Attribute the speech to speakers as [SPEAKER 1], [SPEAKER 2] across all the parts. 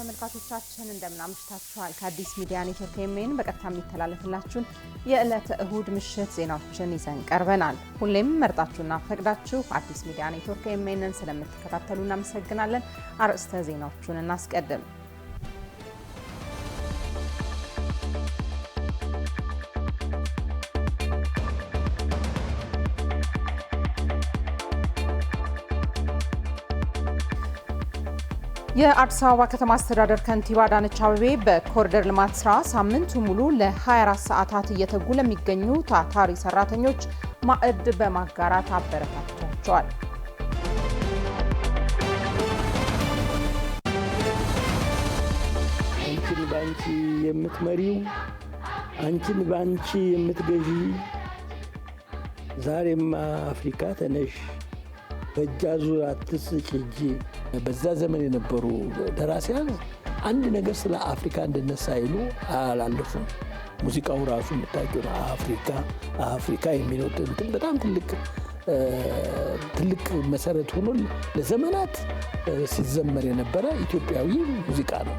[SPEAKER 1] ተመልካቾቻችን እንደምን አምሽታችኋል። ከአዲስ ሚዲያ ኔትወርክ ኤምኤን በቀጥታ የሚተላለፍላችሁን የዕለተ እሁድ ምሽት ዜናዎችን ይዘን ቀርበናል። ሁሌም መርጣችሁና ፈቅዳችሁ አዲስ ሚዲያ ኔትወርክ ኤምኤንን ስለምትከታተሉ እናመሰግናለን። አርዕስተ ዜናዎቹን እናስቀድም። የአዲስ አበባ ከተማ አስተዳደር ከንቲባ አዳነች አቤቤ በኮሪደር ልማት ስራ ሳምንቱ ሙሉ ለ24 ሰዓታት እየተጉ ለሚገኙ ታታሪ ሰራተኞች ማዕድ በማጋራት አበረታቷቸዋል።
[SPEAKER 2] አንቺን ባንቺ የምትመሪው አንቺን ባንቺ የምትገዢ ዛሬማ አፍሪካ ተነሽ በእጅ አዙር አትስጭ እጅ። በዛ ዘመን የነበሩ ደራሲያን አንድ ነገር ስለ አፍሪካ እንድነሳ ይሉ አላለፉም። ሙዚቃው ራሱ የምታውቂው አፍሪካ አፍሪካ የሚለው በጣም ትልቅ መሰረት ሆኖ ለዘመናት ሲዘመር የነበረ ኢትዮጵያዊ ሙዚቃ ነው።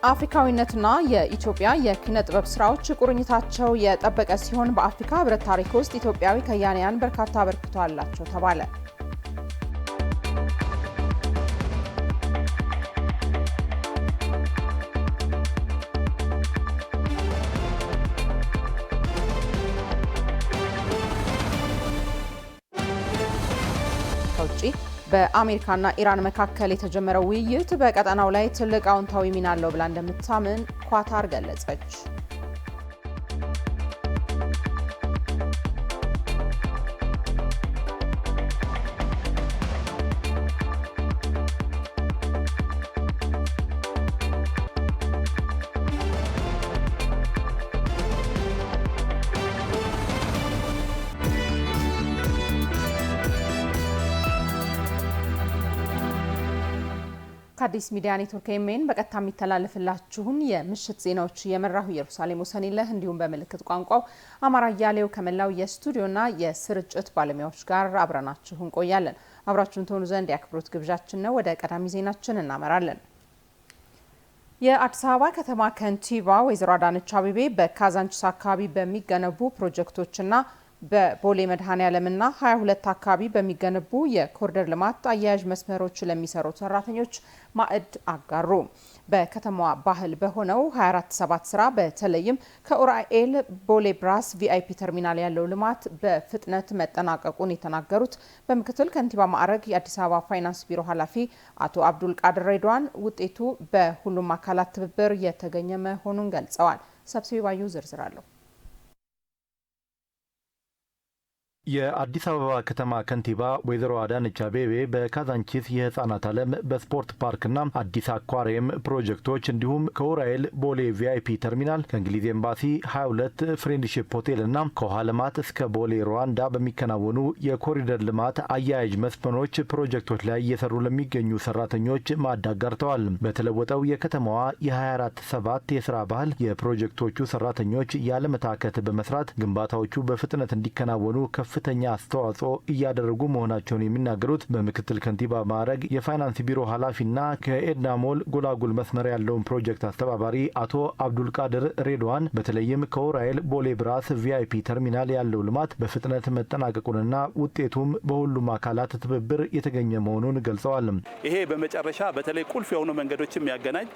[SPEAKER 1] አፍሪካዊነትና የኢትዮጵያ የኪነ ጥበብ ስራዎች ቁርኝታቸው የጠበቀ ሲሆን በአፍሪካ ህብረት ታሪክ ውስጥ ኢትዮጵያዊ ከያንያን በርካታ አበርክቶ አላቸው ተባለ። በአሜሪካና ኢራን መካከል የተጀመረው ውይይት በቀጠናው ላይ ትልቅ አዎንታዊ ሚና አለው ብላ እንደምታምን ኳታር ገለጸች። ከአዲስ ሚዲያ ኔትወርክ ኤምኤን በቀጥታ የሚተላለፍላችሁን የምሽት ዜናዎች የመራሁ ኢየሩሳሌም ወሰንይለህ እንዲሁም በምልክት ቋንቋው አማራ ያሌው ከመላው የስቱዲዮና የስርጭት ባለሙያዎች ጋር አብረናችሁ እንቆያለን። አብራችሁን ትሆኑ ዘንድ የአክብሮት ግብዣችን ነው። ወደ ቀዳሚ ዜናችን እናመራለን። የአዲስ አበባ ከተማ ከንቲባ ወይዘሮ አዳነች አቤቤ በካዛንቺስ አካባቢ በሚገነቡ ፕሮጀክቶችና በቦሌ መድኃኔዓለምና 22 አካባቢ በሚገነቡ የኮሪደር ልማት አያያዥ መስመሮች ለሚሰሩ ሰራተኞች ማዕድ አጋሩ። በከተማዋ ባህል በሆነው 24/7 ስራ በተለይም ከኡራኤል ቦሌ ብራስ ቪአይፒ ተርሚናል ያለው ልማት በፍጥነት መጠናቀቁን የተናገሩት በምክትል ከንቲባ ማዕረግ የአዲስ አበባ ፋይናንስ ቢሮ ኃላፊ አቶ አብዱል ቃድር ሬድዋን ውጤቱ በሁሉም አካላት ትብብር የተገኘ መሆኑን ገልጸዋል። ሰብስቤ ባዩ ዝርዝር አለው።
[SPEAKER 3] የአዲስ አበባ ከተማ ከንቲባ ወይዘሮ አዳነች አቤቤ በካዛንቺስ የህፃናት ዓለም በስፖርት ፓርክና አዲስ አኳሪየም ፕሮጀክቶች እንዲሁም ከኡራኤል ቦሌ ቪአይፒ ተርሚናል ከእንግሊዝ ኤምባሲ 22 ፍሬንድሺፕ ሆቴልና ከውሃ ልማት እስከ ቦሌ ሩዋንዳ በሚከናወኑ የኮሪደር ልማት አያያዥ መስመሮች ፕሮጀክቶች ላይ እየሰሩ ለሚገኙ ሰራተኞች ማዕድ አጋርተዋል። በተለወጠው የከተማዋ የ24/7 የስራ ባህል የፕሮጀክቶቹ ሰራተኞች ያለመታከት በመስራት ግንባታዎቹ በፍጥነት እንዲከናወኑ ከፍተኛ አስተዋጽኦ እያደረጉ መሆናቸውን የሚናገሩት በምክትል ከንቲባ ማዕረግ የፋይናንስ ቢሮ ኃላፊና ከኤድና ሞል ጎላጉል መስመር ያለውን ፕሮጀክት አስተባባሪ አቶ አብዱል ቃድር ሬድዋን በተለይም ከኡራኤል ቦሌ ብራስ ቪአይፒ ተርሚናል ያለው ልማት በፍጥነት መጠናቀቁንና ውጤቱም በሁሉም አካላት ትብብር የተገኘ መሆኑን ገልጸዋል።
[SPEAKER 4] ይሄ በመጨረሻ በተለይ ቁልፍ የሆኑ መንገዶችን ያገናኝ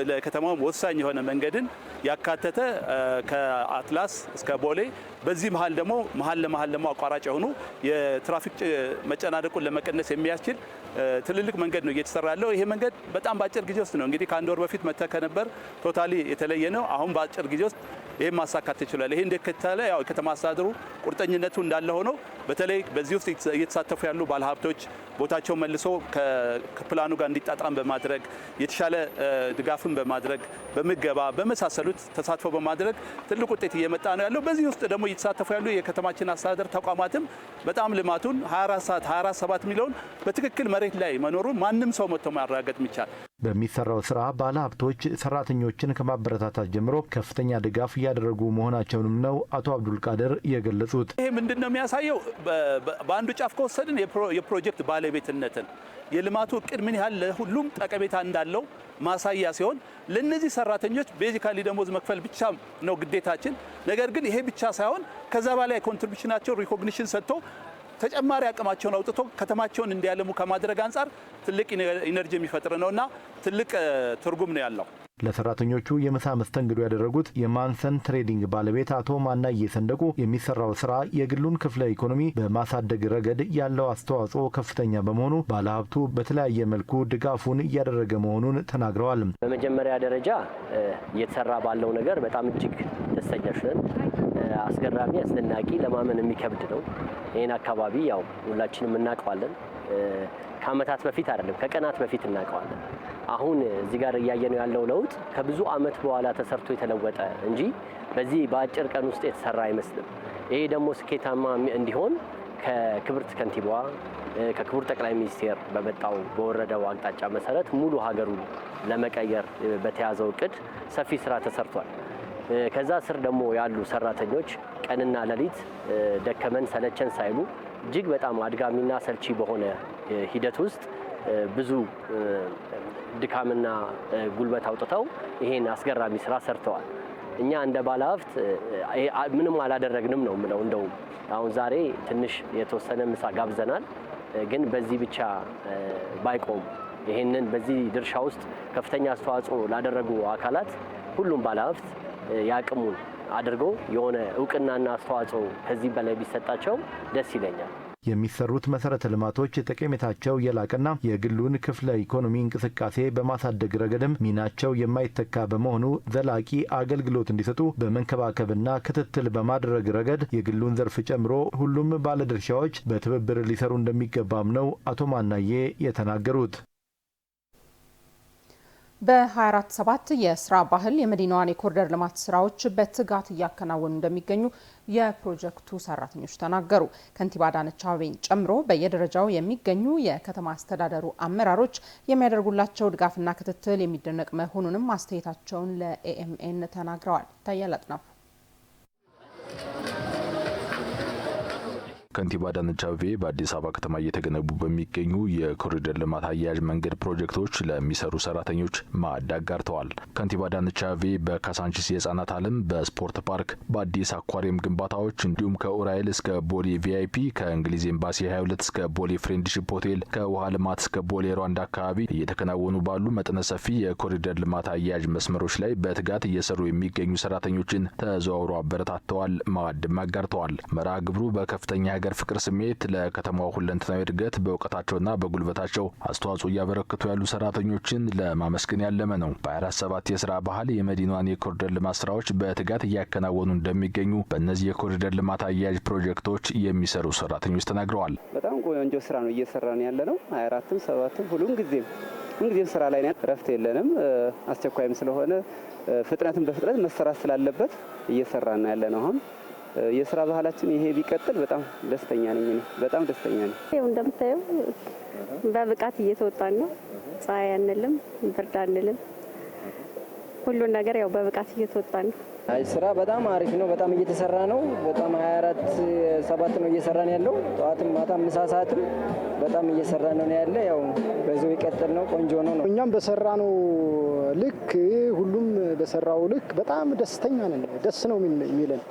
[SPEAKER 4] ለከተማው ወሳኝ የሆነ መንገድን ያካተተ ከአትላስ እስከ ቦሌ በዚህ መሀል ለመሀል አቋራጭ የሆኑ የትራፊክ መጨናነቁን ለመቀነስ የሚያስችል ትልልቅ መንገድ ነው እየተሰራ ያለው። ይሄ መንገድ በጣም በአጭር ጊዜ ውስጥ ነው እንግዲህ ከአንድ ወር በፊት መተከ ነበር ቶታሊ የተለየ ነው። አሁን በአጭር ጊዜ ውስጥ ይሄን ማሳካት ይችላል። ይሄ እንደከተለ ያው ከተማ አስተዳደሩ ቁርጠኝነቱ እንዳለ ሆኖ በተለይ በዚህ ውስጥ እየተሳተፉ ያሉ ባለሀብቶች ቦታቸው መልሶ ከፕላኑ ጋር እንዲጣጣም በማድረግ የተሻለ ድጋፍን በማድረግ በምገባ በመሳሰሉት ተሳትፎ በማድረግ ትልቅ ውጤት እየመጣ ነው ያለው። በዚህ ውስጥ ደግሞ እየተሳተፉ ያሉ የከተማችን አስተዳደር ተቋማትም በጣም ልማቱን 24/7 የሚለውን በትክክል መሬት ላይ መኖሩን ማንም ሰው መጥቶ ማረጋገጥ ይችላል።
[SPEAKER 3] በሚሰራው ስራ ባለሀብቶች ሰራተኞችን ከማበረታታት ጀምሮ ከፍተኛ ድጋፍ እያደረጉ መሆናቸውንም ነው አቶ አብዱል ቃድር የገለጹት።
[SPEAKER 4] ይሄ ምንድነው የሚያሳየው? በአንዱ ጫፍ ከወሰድን የፕሮጀክት ባለቤትነትን የልማቱ እቅድ ምን ያህል ለሁሉም ጠቀሜታ እንዳለው ማሳያ ሲሆን ለነዚህ ሰራተኞች ቤዚካሊ ደሞዝ መክፈል ብቻ ነው ግዴታችን። ነገር ግን ይሄ ብቻ ሳይሆን ከዛ በላይ ኮንትሪቢዩሽናቸው ሪኮግኒሽን ሰጥቶ ተጨማሪ አቅማቸውን አውጥቶ ከተማቸውን እንዲያለሙ ከማድረግ አንጻር ትልቅ ኢነርጂ የሚፈጥር ነውና ትልቅ ትርጉም ነው ያለው።
[SPEAKER 3] ለሰራተኞቹ የምሳ መስተንግዶ ያደረጉት የማንሰን ትሬዲንግ ባለቤት አቶ ማናዬ ሰንደቁ የሚሰራው ስራ የግሉን ክፍለ ኢኮኖሚ በማሳደግ ረገድ ያለው አስተዋጽኦ ከፍተኛ በመሆኑ ባለሀብቱ በተለያየ መልኩ ድጋፉን እያደረገ መሆኑን ተናግረዋል።
[SPEAKER 5] በመጀመሪያ ደረጃ እየተሰራ ባለው ነገር በጣም እጅግ ደስተኞች ነን። አስገራሚ፣ አስደናቂ፣ ለማመን የሚከብድ ነው። ይህን አካባቢ ያው ሁላችንም እናውቀዋለን። ከአመታት በፊት አይደለም ከቀናት በፊት እናውቀዋለን። አሁን እዚህ ጋር እያየነው ያለው ለውጥ ከብዙ አመት በኋላ ተሰርቶ የተለወጠ እንጂ በዚህ በአጭር ቀን ውስጥ የተሰራ አይመስልም። ይሄ ደግሞ ስኬታማ እንዲሆን ከክብርት ከንቲባዋ ከክቡር ጠቅላይ ሚኒስቴር በወረደው አቅጣጫ መሰረት ሙሉ ሀገሩን ለመቀየር በተያዘው እቅድ ሰፊ ስራ ተሰርቷል። ከዛ ስር ደግሞ ያሉ ሰራተኞች ቀንና ሌሊት ደከመን ሰለቸን ሳይሉ እጅግ በጣም አድጋሚና ሰልቺ በሆነ ሂደት ውስጥ ብዙ ድካምና ጉልበት አውጥተው ይሄን አስገራሚ ስራ ሰርተዋል። እኛ እንደ ባለሀብት ምንም አላደረግንም ነው የምለው። እንደውም አሁን ዛሬ ትንሽ የተወሰነ ምሳ ጋብዘናል። ግን በዚህ ብቻ ባይቆም ይሄንን በዚህ ድርሻ ውስጥ ከፍተኛ አስተዋጽኦ ላደረጉ አካላት ሁሉም ባለሀብት ያቅሙን አድርገው የሆነ እውቅናና አስተዋጽኦ ከዚህ በላይ ቢሰጣቸው ደስ ይለኛል።
[SPEAKER 3] የሚሰሩት መሰረተ ልማቶች ጠቀሜታቸው የላቀና የግሉን ክፍለ ኢኮኖሚ እንቅስቃሴ በማሳደግ ረገድም ሚናቸው የማይተካ በመሆኑ ዘላቂ አገልግሎት እንዲሰጡ በመንከባከብና ክትትል በማድረግ ረገድ የግሉን ዘርፍ ጨምሮ ሁሉም ባለድርሻዎች በትብብር ሊሰሩ እንደሚገባም ነው አቶ ማናዬ የተናገሩት።
[SPEAKER 1] በ24/7 የስራ ባህል የመዲናዋን የኮሪደር ልማት ስራዎች በትጋት እያከናወኑ እንደሚገኙ የፕሮጀክቱ ሰራተኞች ተናገሩ። ከንቲባ አዳነች አቤቤን ጨምሮ በየደረጃው የሚገኙ የከተማ አስተዳደሩ አመራሮች የሚያደርጉላቸው ድጋፍና ክትትል የሚደነቅ መሆኑንም አስተያየታቸውን ለኤኤምኤን ተናግረዋል። ይታያል አጥናፉ።
[SPEAKER 6] ከንቲባ አዳነች አቤቤ በአዲስ አበባ ከተማ እየተገነቡ በሚገኙ የኮሪደር ልማት አያያዥ መንገድ ፕሮጀክቶች ለሚሰሩ ሰራተኞች ማዕድ አጋርተዋል። ከንቲባ አዳነች አቤቤ በካሳንቺስ የህጻናት ዓለም፣ በስፖርት ፓርክ፣ በአዲስ አኳሪየም ግንባታዎች እንዲሁም ከኡራኤል እስከ ቦሌ ቪአይፒ፣ ከእንግሊዝ ኤምባሲ 22 እስከ ቦሌ ፍሬንድሺፕ ሆቴል፣ ከውሃ ልማት እስከ ቦሌ ሩዋንዳ አካባቢ እየተከናወኑ ባሉ መጠነ ሰፊ የኮሪደር ልማት አያያዥ መስመሮች ላይ በትጋት እየሰሩ የሚገኙ ሰራተኞችን ተዘዋውሮ አበረታተዋል፣ ማዕድም አጋርተዋል። መርሃ ግብሩ በከፍተኛ ፍቅር ስሜት ለከተማው ሁለንተናዊ እድገት በእውቀታቸውና በጉልበታቸው አስተዋጽኦ እያበረከቱ ያሉ ሰራተኞችን ለማመስገን ያለመ ነው። በ24/7 የስራ ባህል የመዲናዋን የኮሪደር ልማት ስራዎች በትጋት እያከናወኑ እንደሚገኙ በእነዚህ የኮሪደር ልማት አያያዥ ፕሮጀክቶች የሚሰሩ ሰራተኞች ተናግረዋል።
[SPEAKER 7] በጣም ቆንጆ ስራ ነው እየሰራን ያለ ነው። 24ም 7ም ሁሉም ስራ ላይ ነን። ረፍት የለንም። አስቸኳይም ስለሆነ ፍጥነትም በፍጥነት መሰራት ስላለበት እየሰራን ያለ ነው። አሁን የስራ ባህላችን ይሄ ቢቀጥል በጣም ደስተኛ ነኝ። በጣም ደስተኛ ነኝ።
[SPEAKER 8] ይኸው እንደምታየው በብቃት እየተወጣን ነው። ፀሐይ አንልም፣ ብርድ አንልም። ሁሉን ነገር ያው በብቃት እየተወጣን ነው።
[SPEAKER 9] አይ ስራ በጣም አሪፍ ነው። በጣም እየተሰራ ነው። በጣም 24/7 ነው እየሰራን ያለው። ጠዋትም ማታም ምሳ ሰዓትም በጣም እየሰራን ነው ያለ። ያው በዚሁ ይቀጥል ነው። ቆንጆ ነው።
[SPEAKER 10] እኛም በሰራነው ልክ ሁሉም በሰራው ልክ በጣም ደስተኛ ነን። ደስ ነው የሚለን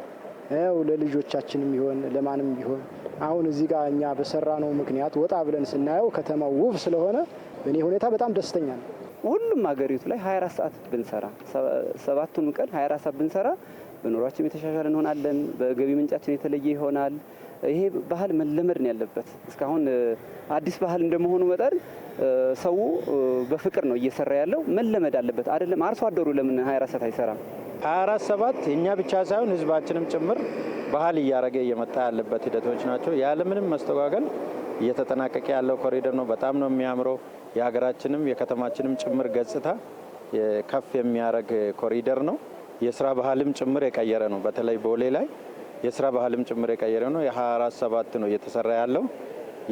[SPEAKER 10] ያው ለልጆቻችንም ቢሆን ለማንም ቢሆን አሁን እዚህ ጋር እኛ በሰራነው ምክንያት ወጣ ብለን ስናየው ከተማው ውብ ስለሆነ በእኔ ሁኔታ በጣም ደስተኛ ነኝ።
[SPEAKER 7] ሁሉም ሀገሪቱ ላይ 24 ሰዓት ብንሰራ 7ቱን ቀን 24 ሰዓት ብንሰራ በኑሯችን የተሻሻለ እንሆናለን። በገቢ ምንጫችን የተለየ ይሆናል። ይሄ ባህል መለመድ ነው ያለበት። እስካሁን አዲስ ባህል እንደመሆኑ መጠን ሰው በፍቅር ነው እየሰራ ያለው። መለመድ አለበት አይደለም? አርሶ አደሩ ለምን 24 ሰዓት አይሰራም?
[SPEAKER 11] 24/7 እኛ ብቻ ሳይሆን ህዝባችንም ጭምር ባህል እያረገ እየመጣ ያለበት ሂደቶች ናቸው። ያለምንም መስተጓገል እየተጠናቀቀ ያለው ኮሪደር ነው። በጣም ነው የሚያምረው። የሀገራችንም የከተማችንም ጭምር ገጽታ ከፍ የሚያደርግ ኮሪደር ነው። የስራ ባህልም ጭምር የቀየረ ነው። በተለይ ቦሌ ላይ የስራ ባህልም ጭምር የቀየረ ነው። የ24/7 ነው እየተሰራ ያለው።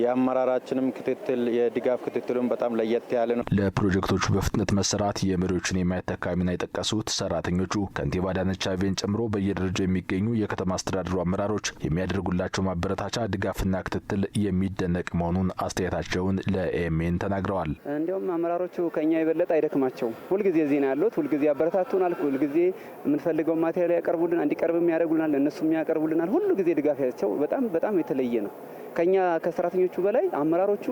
[SPEAKER 11] የአመራራችንም ክትትል የድጋፍ ክትትሉን በጣም ለየት ያለ ነው።
[SPEAKER 6] ለፕሮጀክቶቹ በፍጥነት መሰራት የመሪዎችን የማይተካ ሚና የጠቀሱት ሰራተኞቹ ከንቲባ አዳነች አቤቤን ጨምሮ በየደረጃው የሚገኙ የከተማ አስተዳደሩ አመራሮች የሚያደርጉላቸው ማበረታቻ ድጋፍና ክትትል የሚደነቅ መሆኑን አስተያየታቸውን ለኤኤምኤን ተናግረዋል።
[SPEAKER 7] እንዲያውም አመራሮቹ ከኛ የበለጠ አይደክማቸውም። ሁልጊዜ እዚህ ነው ያሉት። ሁልጊዜ ያበረታቱናል። ሁልጊዜ የምንፈልገው ማቴሪያል ያቀርቡልን፣ እንዲቀርብም ያደርጉልናል፣ እነሱም ያቀርቡልናል። ሁሉ ጊዜ ድጋፍ ያቸው በጣም የተለየ ነው። ከኛ ከሰራተኞቹ በላይ አመራሮቹ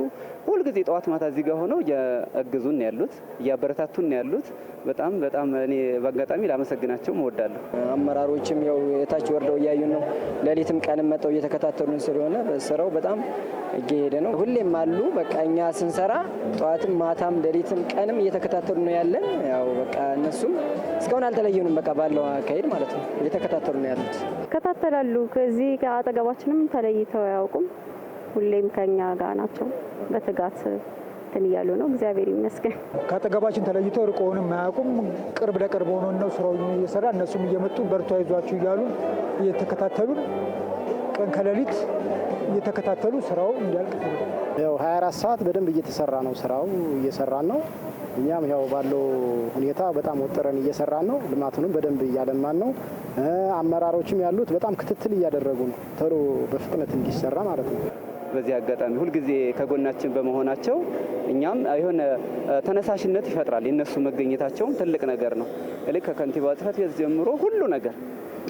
[SPEAKER 7] ሁልጊዜ ጠዋት ማታ እዚህ ጋር ሆነው እያገዙን ነው ያሉት፣ እያበረታቱን ነው ያሉት። በጣም እኔ በአጋጣሚ ላመሰግናቸው እወዳለሁ።
[SPEAKER 9] አመራሮችም ያው የታች ወርደው እያዩን ነው። ሌሊትም ቀንም መጥተው እየተከታተሉን ስለሆነ በስራው በጣም እየሄደ ነው። ሁሌም አሉ። በቃ እኛ ስንሰራ ጠዋትም ማታም ሌሊትም ቀንም እየተከታተሉ ነው ያለን። ያው በቃ እነሱም እስካሁን አልተለየኑም። በቃ ባለው አካሄድ ማለት ነው እየተከታተሉ ነው ያሉት።
[SPEAKER 8] ይከታተላሉ። ከዚህ ከአጠገባችንም ተለይተው አያውቁም። ሁሌም ከኛ ጋር ናቸው። በትጋት እንትን እያሉ ነው። እግዚአብሔር ይመስገን።
[SPEAKER 12] ከአጠገባችን ተለይተው ርቆውንም አያውቁም። ቅርብ ለቅርብ ሆኖ ነው ስራውን እየሰራ እነሱም እየመጡ በርቷ ይዟችሁ እያሉ እየተከታተሉ ቀን ከሌሊት እየተከታተሉ ስራው እንዲያልቅ
[SPEAKER 10] ያው 24 ሰዓት በደንብ እየተሰራ ነው። ስራው እየሰራን ነው። እኛም ያው ባለው ሁኔታ በጣም ወጥረን እየሰራን ነው። ልማቱንም በደንብ እያለማን ነው። አመራሮችም ያሉት በጣም ክትትል እያደረጉ ነው፣ ቶሎ በፍጥነት እንዲሰራ ማለት ነው።
[SPEAKER 7] በዚህ አጋጣሚ ሁልጊዜ ከጎናችን በመሆናቸው እኛም የሆነ ተነሳሽነት ይፈጥራል። የነሱ መገኘታቸውም ትልቅ ነገር ነው። ልክ ከከንቲባ ጽሕፈት ቤት ጀምሮ ሁሉ ነገር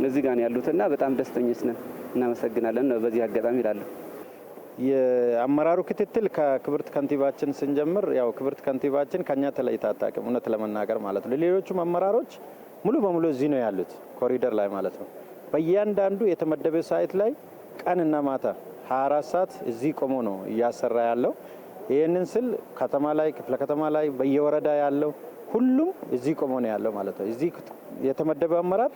[SPEAKER 7] እዚህ ጋር ያሉትና በጣም ደስተኞች ነን። እናመሰግናለን ነው በዚህ አጋጣሚ እላለሁ።
[SPEAKER 11] የአመራሩ ክትትል ከክብርት ከንቲባችን ስንጀምር ያው ክብርት ከንቲባችን ከኛ ተለይታ አታውቅም፣ እውነት ለመናገር ማለት ነው። ሌሎቹም አመራሮች ሙሉ በሙሉ እዚህ ነው ያሉት፣ ኮሪደር ላይ ማለት ነው። በእያንዳንዱ የተመደበ ሳይት ላይ ቀንና ማታ 24 ሰዓት እዚህ ቆሞ ነው እያሰራ ያለው። ይህንን ስል ከተማ ላይ ክፍለ ከተማ ላይ በየወረዳ ያለው ሁሉም እዚህ ቆሞ ነው ያለው ማለት ነው። እዚህ የተመደበ አመራር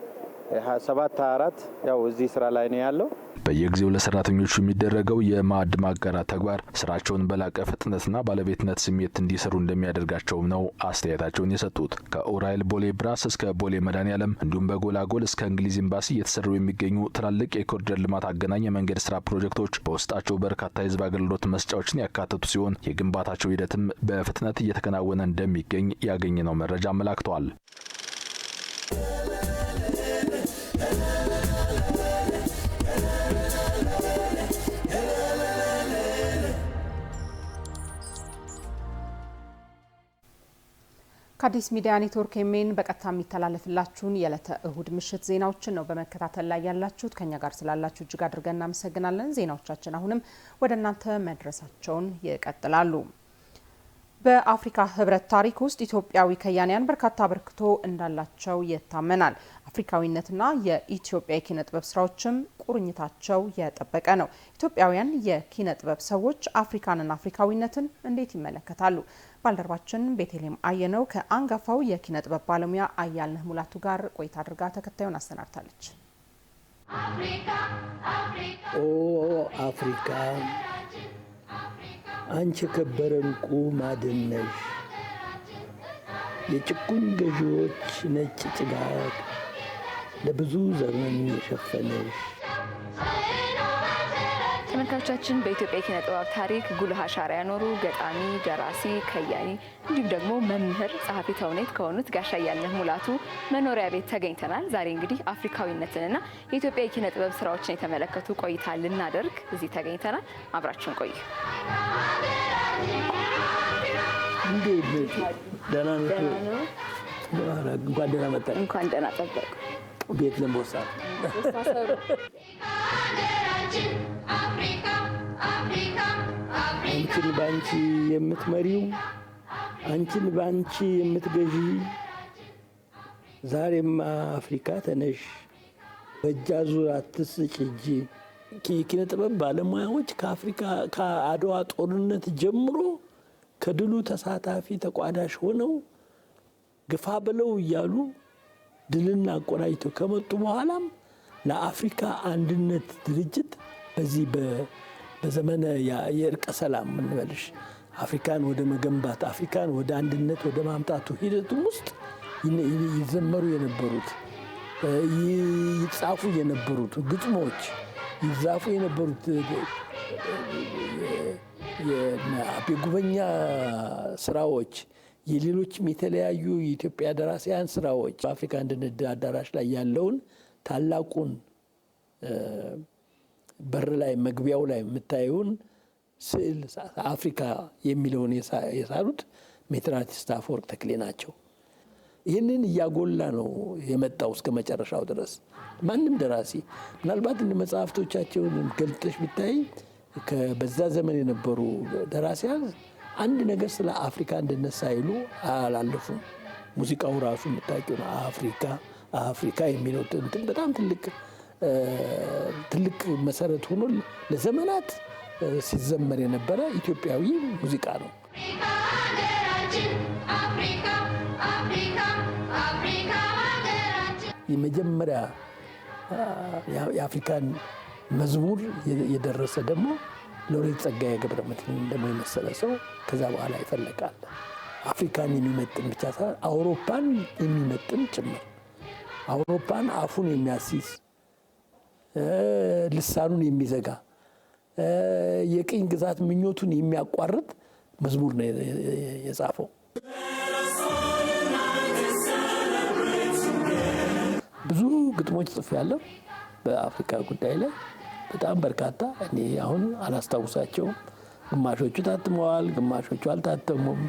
[SPEAKER 11] 7/24 ያው እዚህ ስራ ላይ ነው ያለው።
[SPEAKER 6] በየጊዜው ለሰራተኞቹ የሚደረገው የማዕድ ማጋራት ተግባር ስራቸውን በላቀ ፍጥነትና ባለቤትነት ስሜት እንዲሰሩ እንደሚያደርጋቸውም ነው አስተያየታቸውን የሰጡት። ከኡራኤል ቦሌ ብራስ እስከ ቦሌ መድኃኔዓለም እንዲሁም በጎላጎል እስከ እንግሊዝ ኤምባሲ እየተሰሩ የሚገኙ ትላልቅ የኮሪደር ልማት አገናኝ የመንገድ ስራ ፕሮጀክቶች በውስጣቸው በርካታ የህዝብ አገልግሎት መስጫዎችን ያካተቱ ሲሆን የግንባታቸው ሂደትም በፍጥነት እየተከናወነ እንደሚገኝ ያገኘነው መረጃ አመላክቷል።
[SPEAKER 1] ከአዲስ ሚዲያ ኔትወርክ ኤኤምኤን በቀጥታ የሚተላለፍላችሁን የዕለተ እሁድ ምሽት ዜናዎችን ነው በመከታተል ላይ ያላችሁት። ከኛ ጋር ስላላችሁ እጅግ አድርገን እናመሰግናለን። ዜናዎቻችን አሁንም ወደ እናንተ መድረሳቸውን ይቀጥላሉ። በአፍሪካ ህብረት ታሪክ ውስጥ ኢትዮጵያዊ ከያንያን በርካታ አበርክቶ እንዳላቸው ይታመናል። አፍሪካዊነትና የኢትዮጵያ የኪነ ጥበብ ስራዎችም ቁርኝታቸው የጠበቀ ነው። ኢትዮጵያውያን የኪነ ጥበብ ሰዎች አፍሪካንና አፍሪካዊነትን እንዴት ይመለከታሉ? ባልደረባችን ቤተልሔም አየነው ከአንጋፋው የኪነ ጥበብ ባለሙያ አያልነህ ሙላቱ ጋር ቆይታ አድርጋ ተከታዩን አሰናድታለች።
[SPEAKER 2] ኦ አፍሪካ አንቺ የከበረ ዕንቁ ማዕድን ነሽ፣ የጭቁን ገዢዎች ነጭ ጭጋግ ለብዙ ዘመን የሸፈነሽ።
[SPEAKER 13] ተመልካቾቻችን በኢትዮጵያ የኪነ ጥበብ ታሪክ ጉልህ አሻራ ያኖሩ ገጣሚ፣ ደራሲ፣ ከያኒ እንዲሁም ደግሞ መምህር፣ ጸሐፊ ተውኔት ከሆኑት ጋሽ አያልነህ ሙላቱ መኖሪያ ቤት ተገኝተናል። ዛሬ እንግዲህ አፍሪካዊነትንና የኢትዮጵያ የኪነ ጥበብ ስራዎችን የተመለከቱ ቆይታ ልናደርግ እዚህ ተገኝተናል። አብራችሁን ቆዩ።
[SPEAKER 2] እንኳን ደህና መጣ።
[SPEAKER 13] እንኳን ደህና ጠበቁ።
[SPEAKER 2] ቤት ለምቦሳ አንቺን ባንቺ የምትመሪው አንቺን ባንቺ የምትገዢ ዛሬማ አፍሪካ ተነሽ በእጅ አዙር አትስጭ እጅ። የኪነ ጥበብ ባለሙያዎች ከአድዋ ጦርነት ጀምሮ ከድሉ ተሳታፊ ተቋዳሽ ሆነው ግፋ ብለው እያሉ ድልና አቆራኝተው ከመጡ በኋላም ለአፍሪካ አንድነት ድርጅት በዚህ በዘመነ የእርቀ ሰላም ምንበልሽ አፍሪካን ወደ መገንባት አፍሪካን ወደ አንድነት ወደ ማምጣቱ ሂደቱ ውስጥ ይዘመሩ የነበሩት ይጻፉ የነበሩት ግጥሞች ይጻፉ የነበሩት የአቤ ጉበኛ ስራዎች፣ የሌሎችም የተለያዩ የኢትዮጵያ ደራሲያን ስራዎች በአፍሪካ አንድነት አዳራሽ ላይ ያለውን ታላቁን በር ላይ መግቢያው ላይ የምታየውን ስዕል አፍሪካ የሚለውን የሳሉት ሜትር አርቲስት አፈወርቅ ተክሌ ናቸው። ይህንን እያጎላ ነው የመጣው እስከ መጨረሻው ድረስ። ማንም ደራሲ ምናልባት እንደ መጽሐፍቶቻቸውን ገልጠሽ ብታይ በዛ ዘመን የነበሩ ደራሲያን አንድ ነገር ስለ አፍሪካ አንድነት ሳይሉ አላለፉም። ሙዚቃው ራሱ የምታውቂው ነው። አፍሪካ አፍሪካ የሚለው በጣም ትልቅ መሰረት ሆኖ ለዘመናት ሲዘመር የነበረ ኢትዮጵያዊ ሙዚቃ ነው። የመጀመሪያ የአፍሪካን መዝሙር የደረሰ ደግሞ ሎሬት ጸጋዬ ገብረመድኅን ደግሞ የመሰለ ሰው ከዛ በኋላ ይፈለቃል። አፍሪካን የሚመጥን ብቻ ሳይሆን አውሮፓን የሚመጥን ጭምር፣ አውሮፓን አፉን የሚያስይዝ ልሳኑን የሚዘጋ የቅኝ ግዛት ምኞቱን የሚያቋርጥ መዝሙር ነው የጻፈው። ብዙ ግጥሞች ጽፌያለሁ በአፍሪካ ጉዳይ ላይ በጣም በርካታ። እኔ አሁን አላስታውሳቸውም። ግማሾቹ ታትመዋል፣ ግማሾቹ አልታተሙም።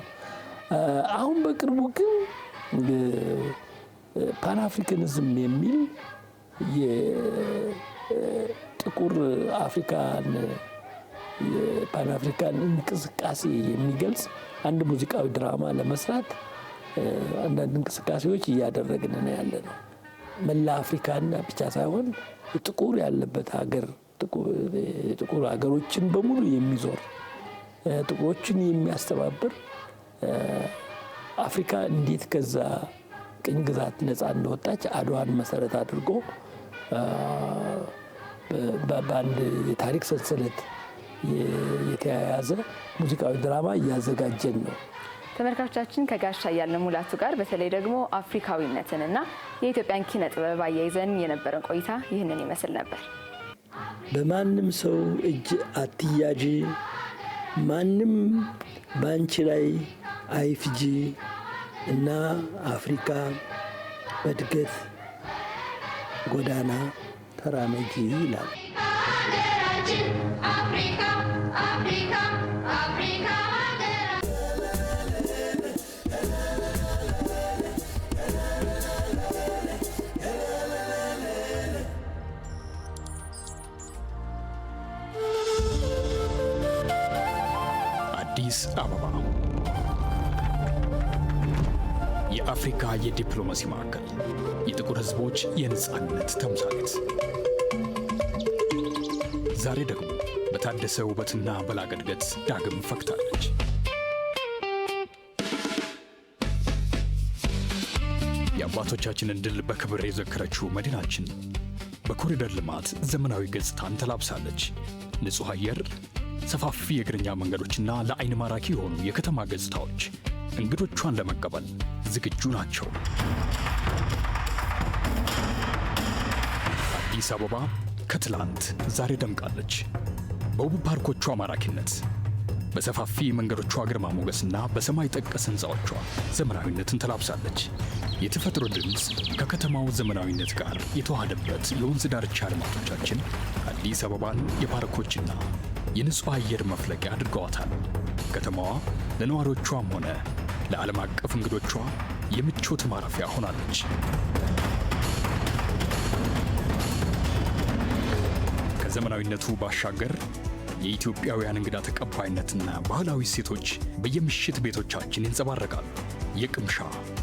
[SPEAKER 2] አሁን በቅርቡ ግን ፓን አፍሪካኒዝም የሚል የጥቁር አፍሪካን የፓን አፍሪካን እንቅስቃሴ የሚገልጽ አንድ ሙዚቃዊ ድራማ ለመስራት አንዳንድ እንቅስቃሴዎች እያደረግን ነው ያለ ነው። መላ አፍሪካና ብቻ ሳይሆን ጥቁር ያለበት ሀገር ጥቁር ሀገሮችን በሙሉ የሚዞር ጥቁሮችን የሚያስተባብር አፍሪካ እንዴት ከዛ ቅኝ ግዛት ነፃ እንደወጣች አድዋን መሰረት አድርጎ በአንድ የታሪክ ሰንሰለት የተያያዘ ሙዚቃዊ ድራማ እያዘጋጀን ነው።
[SPEAKER 13] ተመልካቾቻችን ከጋሻ እያልነው ሙላቱ ጋር በተለይ ደግሞ አፍሪካዊነትንና የኢትዮጵያን ኪነ ጥበብ አያይዘን የነበረን ቆይታ ይህንን ይመስል ነበር።
[SPEAKER 2] በማንም ሰው እጅ አትያጂ፣ ማንም ባንቺ ላይ አይፍጂ እና አፍሪካ በእድገት ጎዳና ተራመጂ ይላል።
[SPEAKER 14] አዲስ አበባ የአፍሪካ የዲፕሎማሲ ማዕከል፣ የጥቁር ሕዝቦች የነጻነት ተምሳሌት። ዛሬ ደግሞ በታደሰ ውበትና በላቀ እድገት ዳግም ፈክታለች። የአባቶቻችንን ድል በክብር የዘከረችው መዲናችን በኮሪደር ልማት ዘመናዊ ገጽታን ተላብሳለች። ንጹሕ አየር፣ ሰፋፊ የእግረኛ መንገዶችና ለዓይን ማራኪ የሆኑ የከተማ ገጽታዎች እንግዶቿን ለመቀበል ዝግጁ ናቸው። አዲስ አበባ ከትላንት ዛሬ ደምቃለች። በውብ ፓርኮቿ ማራኪነት፣ በሰፋፊ መንገዶቿ ግርማ ሞገስና በሰማይ ጠቀስ ሕንፃዎቿ ዘመናዊነትን ተላብሳለች። የተፈጥሮ ድምፅ ከከተማው ዘመናዊነት ጋር የተዋሃደበት የወንዝ ዳርቻ ልማቶቻችን አዲስ አበባን የፓርኮችና የንጹሕ አየር መፍለቂያ አድርገዋታል። ከተማዋ ለነዋሪዎቿም ሆነ ለዓለም አቀፍ እንግዶቿ የምቾት ማረፊያ ሆናለች። ከዘመናዊነቱ ባሻገር የኢትዮጵያውያን እንግዳ ተቀባይነትና ባህላዊ እሴቶች በየምሽት ቤቶቻችን ይንጸባረቃሉ። የቅምሻ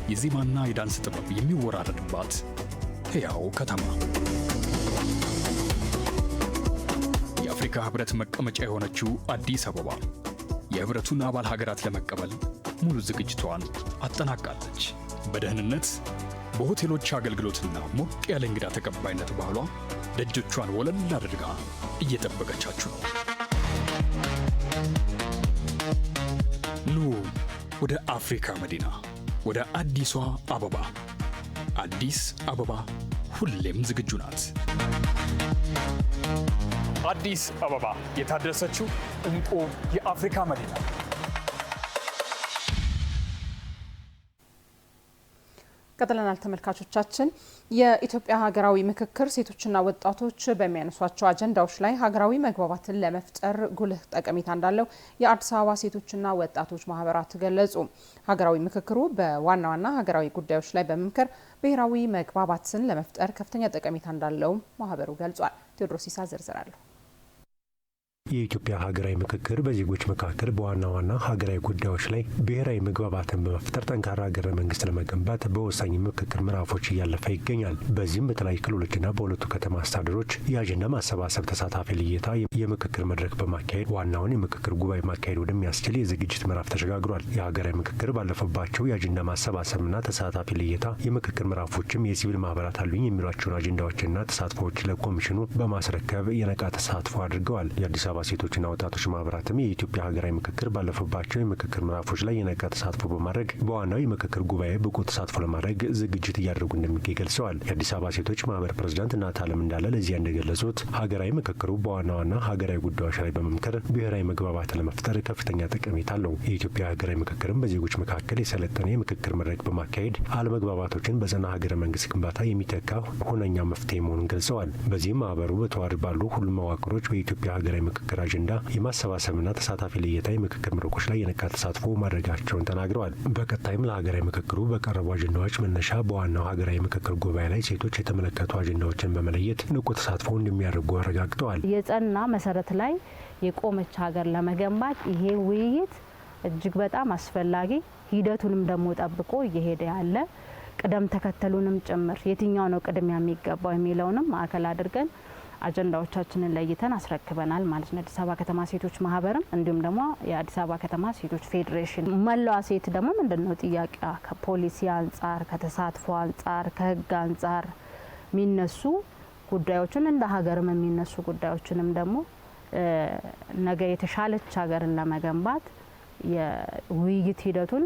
[SPEAKER 14] የዜማና የዳንስ ጥበብ የሚወራረድባት ሕያው ከተማ፣ የአፍሪካ ሕብረት መቀመጫ የሆነችው አዲስ አበባ የሕብረቱን አባል ሀገራት ለመቀበል ሙሉ ዝግጅቷን አጠናቃለች። በደህንነት በሆቴሎች አገልግሎትና ሞቅ ያለ እንግዳ ተቀባይነት ባህሏ ደጆቿን ወለል አድርጋ እየጠበቀቻችሁ ነው። ኑ ወደ አፍሪካ መዲና፣ ወደ አዲሷ አበባ። አዲስ አበባ ሁሌም ዝግጁ ናት።
[SPEAKER 15] አዲስ አበባ የታደሰችው እንቁ የአፍሪካ መዲና።
[SPEAKER 1] ቀጥለናል ተመልካቾቻችን። የኢትዮጵያ ሀገራዊ ምክክር ሴቶችና ወጣቶች በሚያነሷቸው አጀንዳዎች ላይ ሀገራዊ መግባባትን ለመፍጠር ጉልህ ጠቀሜታ እንዳለው የአዲስ አበባ ሴቶችና ወጣቶች ማህበራት ገለጹ። ሀገራዊ ምክክሩ በዋና ዋና ሀገራዊ ጉዳዮች ላይ በመምከር ብሔራዊ መግባባትን ለመፍጠር ከፍተኛ ጠቀሜታ እንዳለው ማህበሩ ገልጿል። ቴዎድሮስ ይሳ ዝርዝር አለው።
[SPEAKER 16] የኢትዮጵያ ሀገራዊ ምክክር በዜጎች መካከል በዋና ዋና ሀገራዊ ጉዳዮች ላይ ብሔራዊ መግባባትን በመፍጠር ጠንካራ ሀገረ መንግስት ለመገንባት በወሳኝ ምክክር ምዕራፎች እያለፈ ይገኛል። በዚህም በተለያዩ ክልሎችና በሁለቱ ከተማ አስተዳደሮች የአጀንዳ ማሰባሰብ ተሳታፊ ልየታ የምክክር መድረክ በማካሄድ ዋናውን የምክክር ጉባኤ ማካሄድ ወደሚያስችል የዝግጅት ምዕራፍ ተሸጋግሯል። የሀገራዊ ምክክር ባለፈባቸው የአጀንዳ ማሰባሰብና ተሳታፊ ልየታ የምክክር ምዕራፎችም የሲቪል ማህበራት አሉኝ የሚሏቸውን አጀንዳዎችና ተሳትፎዎች ለኮሚሽኑ በማስረከብ የነቃ ተሳትፎ አድርገዋል። የአዲስ አበባ ሴቶችና ወጣቶች ማህበራትም የኢትዮጵያ ሀገራዊ ምክክር ባለፈባቸው የምክክር ምዕራፎች ላይ የነቃ ተሳትፎ በማድረግ በዋናው የምክክር ጉባኤ ብቁ ተሳትፎ ለማድረግ ዝግጅት እያደረጉ እንደሚገኝ ገልጸዋል። የአዲስ አበባ ሴቶች ማህበር ፕሬዝዳንት እናት አለም እንዳለ ለዚያ እንደገለጹት ሀገራዊ ምክክሩ በዋና ዋና ሀገራዊ ጉዳዮች ላይ በመምከር ብሔራዊ መግባባትን ለመፍጠር ከፍተኛ ጠቀሜታ አለው። የኢትዮጵያ ሀገራዊ ምክክርም በዜጎች መካከል የሰለጠነ የምክክር መድረክ በማካሄድ አለመግባባቶችን በጸና ሀገረ መንግስት ግንባታ የሚተካ ሁነኛ መፍትሄ መሆኑን ገልጸዋል። በዚህም ማህበሩ በተዋረድ ባሉ ሁሉም መዋቅሮች በኢትዮጵያ ሀገራዊ ምክክር አጀንዳ የማሰባሰብና ተሳታፊ ልየታ የምክክር መድረኮች ላይ የነቃ ተሳትፎ ማድረጋቸውን ተናግረዋል። በቀጣይም ለሀገራዊ ምክክሩ በቀረቡ አጀንዳዎች መነሻ በዋናው ሀገራዊ ምክክር ጉባኤ ላይ ሴቶች የተመለከቱ አጀንዳዎችን በመለየት ንቁ ተሳትፎ እንደሚያደርጉ አረጋግጠዋል።
[SPEAKER 17] የጸና መሰረት ላይ የቆመች ሀገር ለመገንባት ይሄ ውይይት እጅግ በጣም አስፈላጊ፣ ሂደቱንም ደግሞ ጠብቆ እየሄደ ያለ ቅደም ተከተሉንም ጭምር የትኛው ነው ቅድሚያ የሚገባው የሚለውንም ማዕከል አድርገን አጀንዳዎቻችንን ለይተን አስረክበናል ማለት ነው። አዲስ አበባ ከተማ ሴቶች ማህበርም እንዲሁም ደግሞ የአዲስ አበባ ከተማ ሴቶች ፌዴሬሽን መላዋ ሴት ደግሞ ምንድነው ጥያቄዋ ከፖሊሲ አንጻር፣ ከተሳትፎ አንጻር፣ ከህግ አንጻር የሚነሱ ጉዳዮችን እንደ ሀገርም የሚነሱ ጉዳዮችንም ደግሞ ነገ የተሻለች ሀገርን ለመገንባት የውይይት ሂደቱን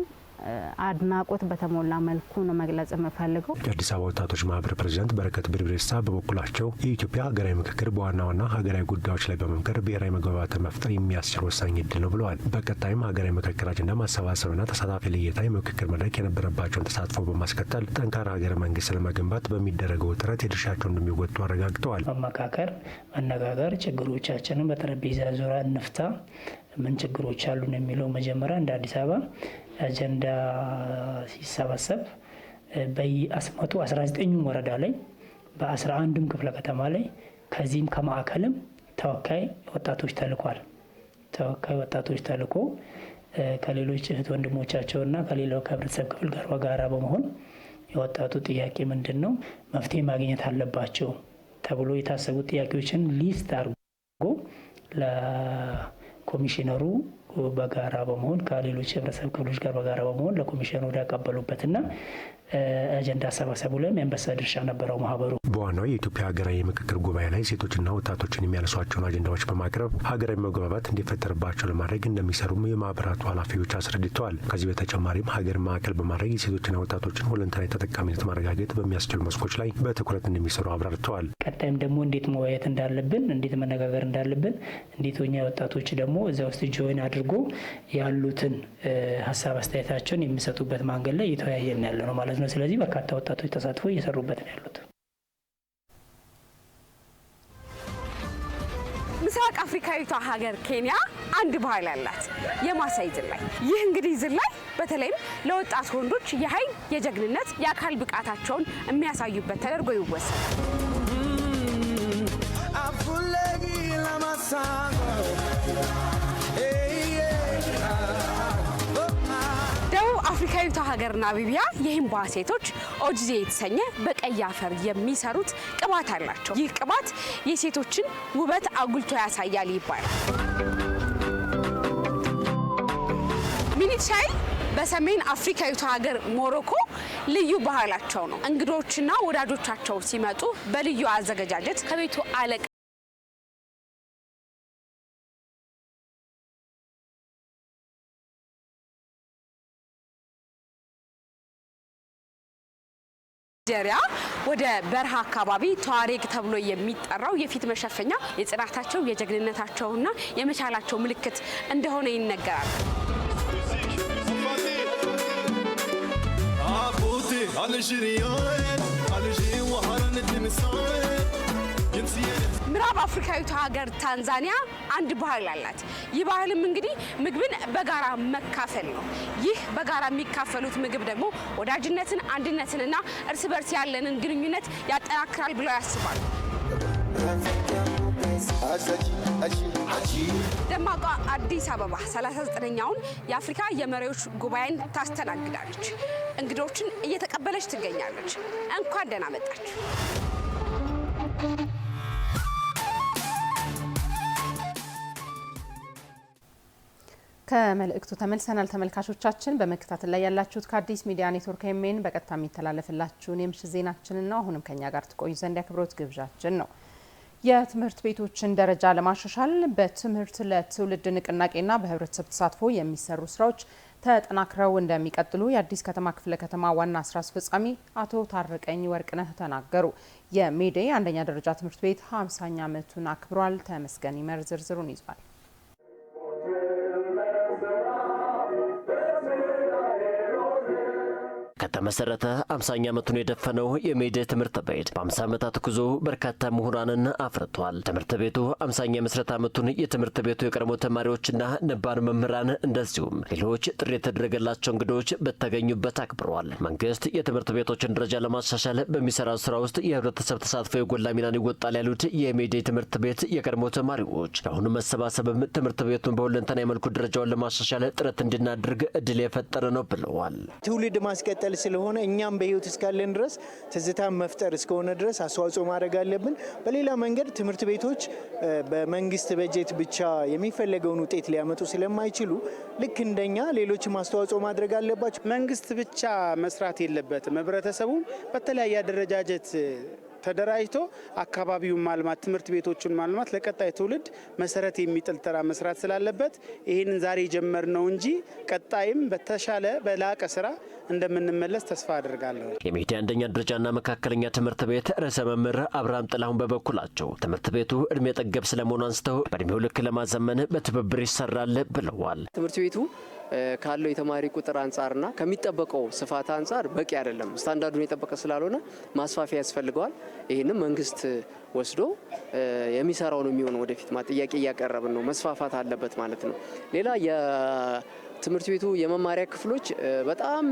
[SPEAKER 17] አድናቆት በተሞላ መልኩ ነው መግለጽ የምፈልገው።
[SPEAKER 16] የአዲስ አበባ ወጣቶች ማህበር ፕሬዝዳንት በረከት ብርብሬሳ በበኩላቸው የኢትዮጵያ ሀገራዊ ምክክር በዋና ዋና ሀገራዊ ጉዳዮች ላይ በመምከር ብሔራዊ መግባባትን መፍጠር የሚያስችል ወሳኝ እድል ነው ብለዋል። በቀጣይም ሀገራዊ ምክክር አጀንዳ ማሰባሰብና ተሳታፊ ልየታ የምክክር መድረክ የነበረባቸውን ተሳትፎ በማስቀጠል ጠንካራ ሀገረ መንግስት ለመገንባት በሚደረገው ጥረት የድርሻቸውን እንደሚወጡ አረጋግጠዋል።
[SPEAKER 18] መመካከር፣ መነጋገር፣ ችግሮቻችንን በጠረጴዛ ዙሪያ እንፍታ፣ ምን ችግሮች አሉን የሚለው መጀመሪያ እንደ አዲስ አበባ አጀንዳ ሲሰበሰብ በ119ኙም ወረዳ ላይ በ11ዱም ክፍለ ከተማ ላይ ከዚህም ከማዕከልም ተወካይ ወጣቶች ተልኳል። ተወካይ ወጣቶች ተልኮ ከሌሎች እህት ወንድሞቻቸውና ከሌላው ከህብረተሰብ ክፍል ጋር በጋራ በመሆን የወጣቱ ጥያቄ ምንድን ነው፣ መፍትሄ ማግኘት አለባቸው ተብሎ የታሰቡ ጥያቄዎችን ሊስት አድርጎ ለኮሚሽነሩ በጋራ በመሆን ከሌሎች ህብረተሰብ ክፍሎች ጋር በጋራ በመሆን ለኮሚሽነሩ ያቀበሉበትና አጀንዳ አሰባሰቡ ላይ የአንበሳ ድርሻ ነበረው ማህበሩ።
[SPEAKER 16] በዋናው የኢትዮጵያ ሀገራዊ ምክክር ጉባኤ ላይ ሴቶችና ወጣቶችን የሚያነሷቸውን አጀንዳዎች በማቅረብ ሀገራዊ መግባባት እንዲፈጠርባቸው ለማድረግ እንደሚሰሩም የማህበራቱ ኃላፊዎች አስረድተዋል። ከዚህ በተጨማሪም ሀገር ማዕከል በማድረግ የሴቶችና ወጣቶችን ሁለንተናዊ ተጠቃሚነት ማረጋገጥ በሚያስችሉ መስኮች ላይ በትኩረት እንደሚሰሩ አብራርተዋል።
[SPEAKER 18] ቀጣይም ደግሞ እንዴት መወያየት እንዳለብን፣ እንዴት መነጋገር እንዳለብን፣ እንዴት ኛ ወጣቶች ደግሞ እዛ ውስጥ ጆይን አድርጎ ያሉትን ሀሳብ አስተያየታቸውን የሚሰጡበት መንገድ ላይ እየተወያየን ያለ ነው ማለት ነው። ስለዚህ በርካታ ወጣቶች ተሳትፎ እየሰሩበት ነው ያሉት።
[SPEAKER 19] ምስራቅ አፍሪካዊቷ ሀገር ኬንያ አንድ ባህል አላት፣ የማሳይ ዝላይ። ይህ እንግዲህ ዝላይ በተለይም ለወጣት ወንዶች የኃይል፣ የጀግንነት፣ የአካል ብቃታቸውን የሚያሳዩበት ተደርጎ ይወሰዳል። ደቡብ አፍሪካዊቷ ሀገር ናሚቢያ የሂምባ ሴቶች ኦጅዜ የተሰኘ በቀይ አፈር የሚሰሩት ቅባት አላቸው። ይህ ቅባት የሴቶችን ውበት አጉልቶ ያሳያል ይባላል። ሚኒት ሻይ በሰሜን አፍሪካዊቷ ሀገር ሞሮኮ ልዩ ባህላቸው ነው። እንግዶችና ወዳጆቻቸው ሲመጡ በልዩ አዘገጃጀት ከቤቱ አለቃ ደሪያ ወደ በረሃ አካባቢ ተዋሬግ ተብሎ የሚጠራው የፊት መሸፈኛ የጽናታቸው የጀግንነታቸውና የመቻላቸው ምልክት እንደሆነ ይነገራል። ምዕራብ አፍሪካዊቷ ሀገር ታንዛኒያ አንድ ባህል አላት። ይህ ባህልም እንግዲህ ምግብን በጋራ መካፈል ነው። ይህ በጋራ የሚካፈሉት ምግብ ደግሞ ወዳጅነትን፣ አንድነትንና እርስ በርስ ያለንን ግንኙነት ያጠናክራል ብለው ያስባሉ። ደማቋ አዲስ አበባ 39ኛውን የአፍሪካ የመሪዎች ጉባኤን ታስተናግዳለች። እንግዶችን እየተቀበለች ትገኛለች። እንኳን ደህና መጣችሁ።
[SPEAKER 1] ከመልእክቱ ተመልሰናል ተመልካቾቻችን። በመከታተል ላይ ያላችሁት ከአዲስ ሚዲያ ኔትወርክ ኤምኤን በቀጥታ የሚተላለፍላችሁን የምሽት ዜናችንን ነው። አሁንም ከኛ ጋር ትቆዩ ዘንድ ያክብሮት ግብዣችን ነው። የትምህርት ቤቶችን ደረጃ ለማሻሻል በትምህርት ለትውልድ ንቅናቄና በህብረተሰብ ተሳትፎ የሚሰሩ ስራዎች ተጠናክረው እንደሚቀጥሉ የአዲስ ከተማ ክፍለ ከተማ ዋና ስራ አስፈጻሚ አቶ ታረቀኝ ወርቅነህ ተናገሩ። የሜዴ አንደኛ ደረጃ ትምህርት ቤት 50ኛ ዓመቱን አክብሯል። ተመስገን ይመር ዝርዝሩን ይዟል።
[SPEAKER 5] ከተመሰረተ 50ኛ ዓመቱን የደፈነው የሜዴ ትምህርት ቤት በ50 ዓመታት ጉዞ በርካታ ምሁራንን አፍርቷል። ትምህርት ቤቱ 50ኛ የምስረታ ዓመቱን የትምህርት ቤቱ የቀድሞ ተማሪዎችና ነባር መምህራን እንደዚሁም ሌሎች ጥሪ የተደረገላቸው እንግዶች በተገኙበት አክብረዋል። መንግስት የትምህርት ቤቶችን ደረጃ ለማሻሻል በሚሰራው ስራ ውስጥ የህብረተሰብ ተሳትፎ የጎላ ሚናን ይወጣል ያሉት የሜዴ ትምህርት ቤት የቀድሞ ተማሪዎች ለአሁኑ መሰባሰብም ትምህርት ቤቱን በሁለንተናዊ መልኩ ደረጃውን ለማሻሻል ጥረት እንድናደርግ እድል የፈጠረ ነው ብለዋል።
[SPEAKER 20] ትውልድ ማስቀጠል ስለሆነ እኛም በህይወት እስካለን ድረስ ትዝታ መፍጠር እስከሆነ ድረስ አስተዋጽኦ ማድረግ አለብን። በሌላ መንገድ ትምህርት ቤቶች በመንግስት በጀት ብቻ የሚፈለገውን ውጤት ሊያመጡ ስለማይችሉ ልክ እንደኛ ሌሎችም አስተዋጽኦ ማድረግ አለባቸው።
[SPEAKER 21] መንግስት ብቻ መስራት የለበትም። ህብረተሰቡ በተለያየ አደረጃጀት ተደራጅቶ አካባቢውን ማልማት፣ ትምህርት ቤቶችን ማልማት ለቀጣይ ትውልድ መሰረት የሚጥል ተራ መስራት ስላለበት ይህንን ዛሬ ጀመርነው እንጂ ቀጣይም በተሻለ በላቀ ስራ እንደምንመለስ ተስፋ አድርጋለሁ።
[SPEAKER 5] የሜዴ አንደኛ ደረጃና መካከለኛ ትምህርት ቤት ርዕሰ መምህር አብርሃም ጥላሁን በበኩላቸው ትምህርት ቤቱ እድሜ ጠገብ ስለመሆኑ አንስተው በእድሜው ልክ ለማዘመን በትብብር ይሰራል ብለዋል።
[SPEAKER 22] ትምህርት ቤቱ ካለው የተማሪ ቁጥር አንጻርና ከሚጠበቀው ስፋት አንጻር በቂ አይደለም። ስታንዳርዱን የጠበቀ ስላልሆነ ማስፋፊያ ያስፈልገዋል። ይህንም መንግስት ወስዶ የሚሰራው ነው የሚሆነው። ወደፊት ጥያቄ እያቀረብን ነው። መስፋፋት አለበት ማለት ነው። ሌላ የትምህርት ቤቱ የመማሪያ ክፍሎች በጣም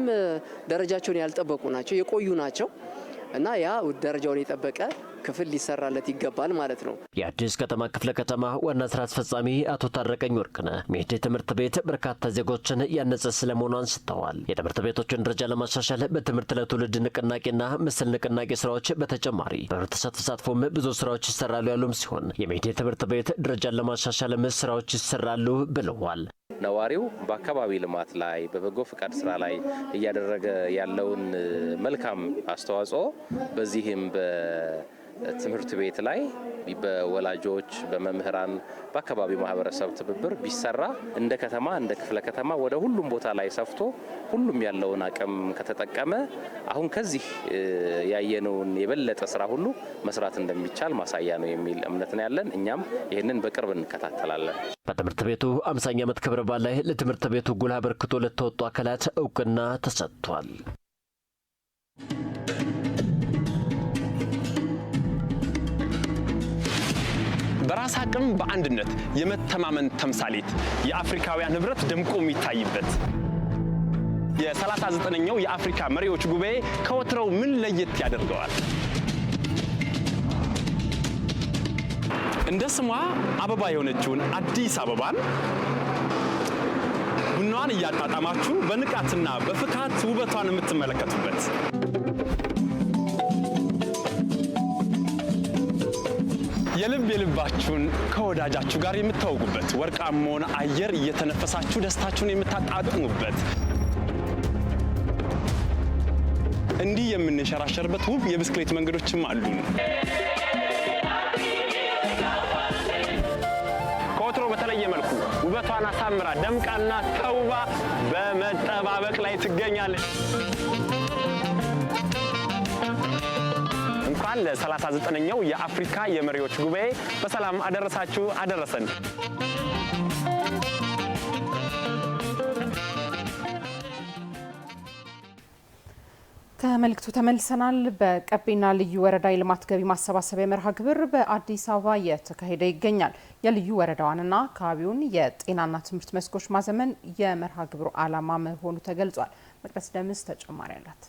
[SPEAKER 22] ደረጃቸውን ያልጠበቁ ናቸው፣ የቆዩ ናቸው እና ያ ደረጃውን የጠበቀ ክፍል ሊሰራለት ይገባል ማለት ነው።
[SPEAKER 5] የአዲስ ከተማ ክፍለ ከተማ ዋና ስራ አስፈጻሚ አቶ ታረቀኝ ወርቅነህ ሜዴ ትምህርት ቤት በርካታ ዜጎችን ያነጸ ስለመሆኑ አንስተዋል። የትምህርት ቤቶችን ደረጃ ለማሻሻል በትምህርት ለትውልድ ንቅናቄና መሰል ንቅናቄ ስራዎች በተጨማሪ በህብረተሰብ ተሳትፎም ብዙ ስራዎች ይሰራሉ ያሉም ሲሆን የሜዴ ትምህርት ቤት ደረጃን ለማሻሻልም ስራዎች ይሰራሉ ብለዋል።
[SPEAKER 23] ነዋሪው በአካባቢ ልማት ላይ በበጎ ፍቃድ ስራ ላይ እያደረገ ያለውን መልካም አስተዋጽኦ በዚህም በትምህርት ቤት ላይ በወላጆች፣ በመምህራን፣ በአካባቢው ማህበረሰብ ትብብር ቢሰራ እንደ ከተማ እንደ ክፍለ ከተማ ወደ ሁሉም ቦታ ላይ ሰፍቶ ሁሉም ያለውን አቅም ከተጠቀመ አሁን ከዚህ ያየነውን የበለጠ ስራ ሁሉ መስራት እንደሚቻል ማሳያ ነው የሚል እምነት ነው ያለን። እኛም ይህንን በቅርብ እንከታተላለን።
[SPEAKER 5] በትምህርት ቤቱ 50ኛ ዓመት ክብረ በዓል ላይ ለትምህርት ቤቱ ጉልህ አበርክቶ ለተወጡ አካላት እውቅና ተሰጥቷል።
[SPEAKER 24] በራስ አቅም በአንድነት የመተማመን ተምሳሌት የአፍሪካውያን ህብረት ደምቆ የሚታይበት የ39ኛው የአፍሪካ መሪዎች ጉባኤ ከወትሮው ምን ለየት ያደርገዋል? እንደ ስሟ አበባ የሆነችውን አዲስ አበባን ቡናዋን እያጣጣማችሁ በንቃትና በፍካት ውበቷን የምትመለከቱበት የልብ የልባችሁን ከወዳጃችሁ ጋር የምታወጉበት ወርቃማውን አየር እየተነፈሳችሁ ደስታችሁን የምታጣጥሙበት እንዲህ የምንሸራሸርበት ውብ የብስክሌት መንገዶችም አሉን። ከወትሮ በተለየ መልኩ ውበቷን አሳምራ ደምቃና ተውባ በመጠባበቅ ላይ ትገኛለች። እንኳን ለ39ኛው የአፍሪካ የመሪዎች ጉባኤ በሰላም አደረሳችሁ አደረሰን።
[SPEAKER 1] ከመልእክቱ ተመልሰናል። በቀቤና ልዩ ወረዳ የልማት ገቢ ማሰባሰቢያ መርሃ ግብር በአዲስ አበባ እየተካሄደ ይገኛል። የልዩ ወረዳዋንና አካባቢውን የጤናና ትምህርት መስኮች ማዘመን የመርሃ ግብሩ ዓላማ መሆኑ ተገልጿል። መቅደስ ደምስ ተጨማሪ አላት።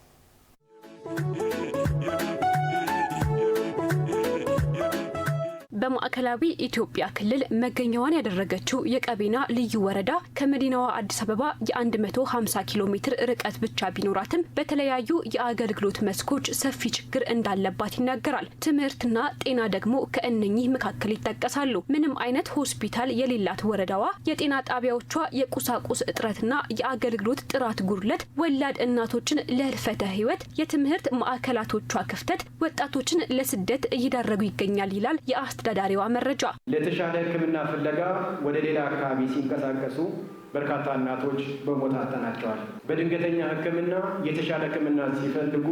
[SPEAKER 3] በማዕከላዊ ኢትዮጵያ ክልል መገኛዋን ያደረገችው የቀቤና ልዩ ወረዳ ከመዲናዋ አዲስ አበባ የ150 ኪሎ ሜትር ርቀት ብቻ ቢኖራትም በተለያዩ የአገልግሎት መስኮች ሰፊ ችግር እንዳለባት ይናገራል። ትምህርትና ጤና ደግሞ ከእነኚህ መካከል ይጠቀሳሉ። ምንም አይነት ሆስፒታል የሌላት ወረዳዋ የጤና ጣቢያዎቿ የቁሳቁስ እጥረትና የአገልግሎት ጥራት ጉድለት ወላድ እናቶችን ለህልፈተ ህይወት፣ የትምህርት ማዕከላቶቿ ክፍተት ወጣቶችን ለስደት እየዳረጉ ይገኛል ይላል የአስተዳዳሪዋ መረጃ።
[SPEAKER 4] ለተሻለ ሕክምና ፍለጋ ወደ ሌላ አካባቢ ሲንቀሳቀሱ በርካታ እናቶች በሞት አጥተናቸዋል። በድንገተኛ ሕክምና የተሻለ ሕክምና ሲፈልጉ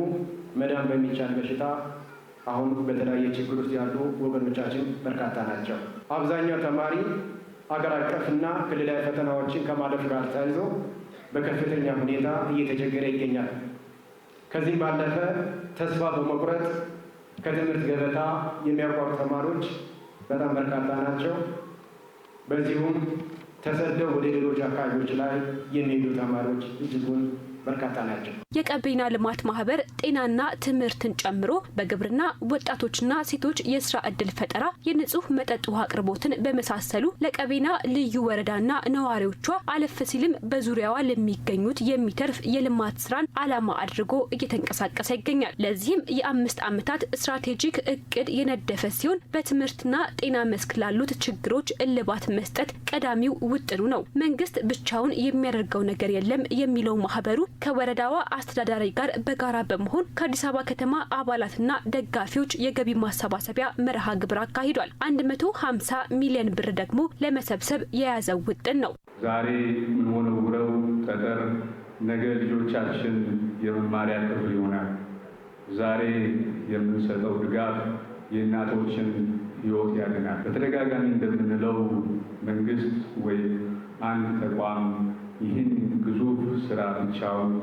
[SPEAKER 4] መዳን በሚቻል በሽታ አሁን በተለያየ ችግር ውስጥ ያሉ ወገኖቻችን በርካታ ናቸው። አብዛኛው ተማሪ አገር አቀፍና ክልላዊ ፈተናዎችን ከማለፍ ጋር ተያይዞ በከፍተኛ ሁኔታ እየተቸገረ ይገኛል። ከዚህም ባለፈ ተስፋ በመቁረጥ ከትምህርት ገበታ የሚያቋርጡ ተማሪዎች በጣም በርካታ ናቸው። በዚሁም ተሰደው ወደ ሌሎች አካባቢዎች ላይ የሚሄዱ ተማሪዎች እጅጉን በርካታ ናቸው።
[SPEAKER 3] የቀቤና ልማት ማህበር ጤናና ትምህርትን ጨምሮ በግብርና ወጣቶችና ሴቶች የስራ እድል ፈጠራ፣ የንጹህ መጠጥ ውሃ አቅርቦትን በመሳሰሉ ለቀቤና ልዩ ወረዳና ነዋሪዎቿ አለፍ ሲልም በዙሪያዋ ለሚገኙት የሚተርፍ የልማት ስራን ዓላማ አድርጎ እየተንቀሳቀሰ ይገኛል። ለዚህም የ5 ዓመታት ስትራቴጂክ እቅድ የነደፈ ሲሆን በትምህርትና ጤና መስክ ላሉት ችግሮች እልባት መስጠት ቀዳሚው ውጥኑ ነው። መንግስት ብቻውን የሚያደርገው ነገር የለም የሚለው ማህበሩ ከወረዳዋ አስተዳዳሪ ጋር በጋራ በመሆን ከአዲስ አበባ ከተማ አባላትና ደጋፊዎች የገቢ ማሰባሰቢያ መርሃ ግብር አካሂዷል። 150 ሚሊዮን ብር ደግሞ ለመሰብሰብ የያዘው ውጥን ነው።
[SPEAKER 8] ዛሬ የምንወረውረው ጠጠር ነገ ልጆቻችን የመማሪያ ክፍል ይሆናል። ዛሬ የምንሰጠው ድጋፍ የእናቶችን ሕይወት ያድናል። በተደጋጋሚ እንደምንለው መንግስት ወይ አንድ ተቋም ይህን ግዙፍ ስራ ብቻውን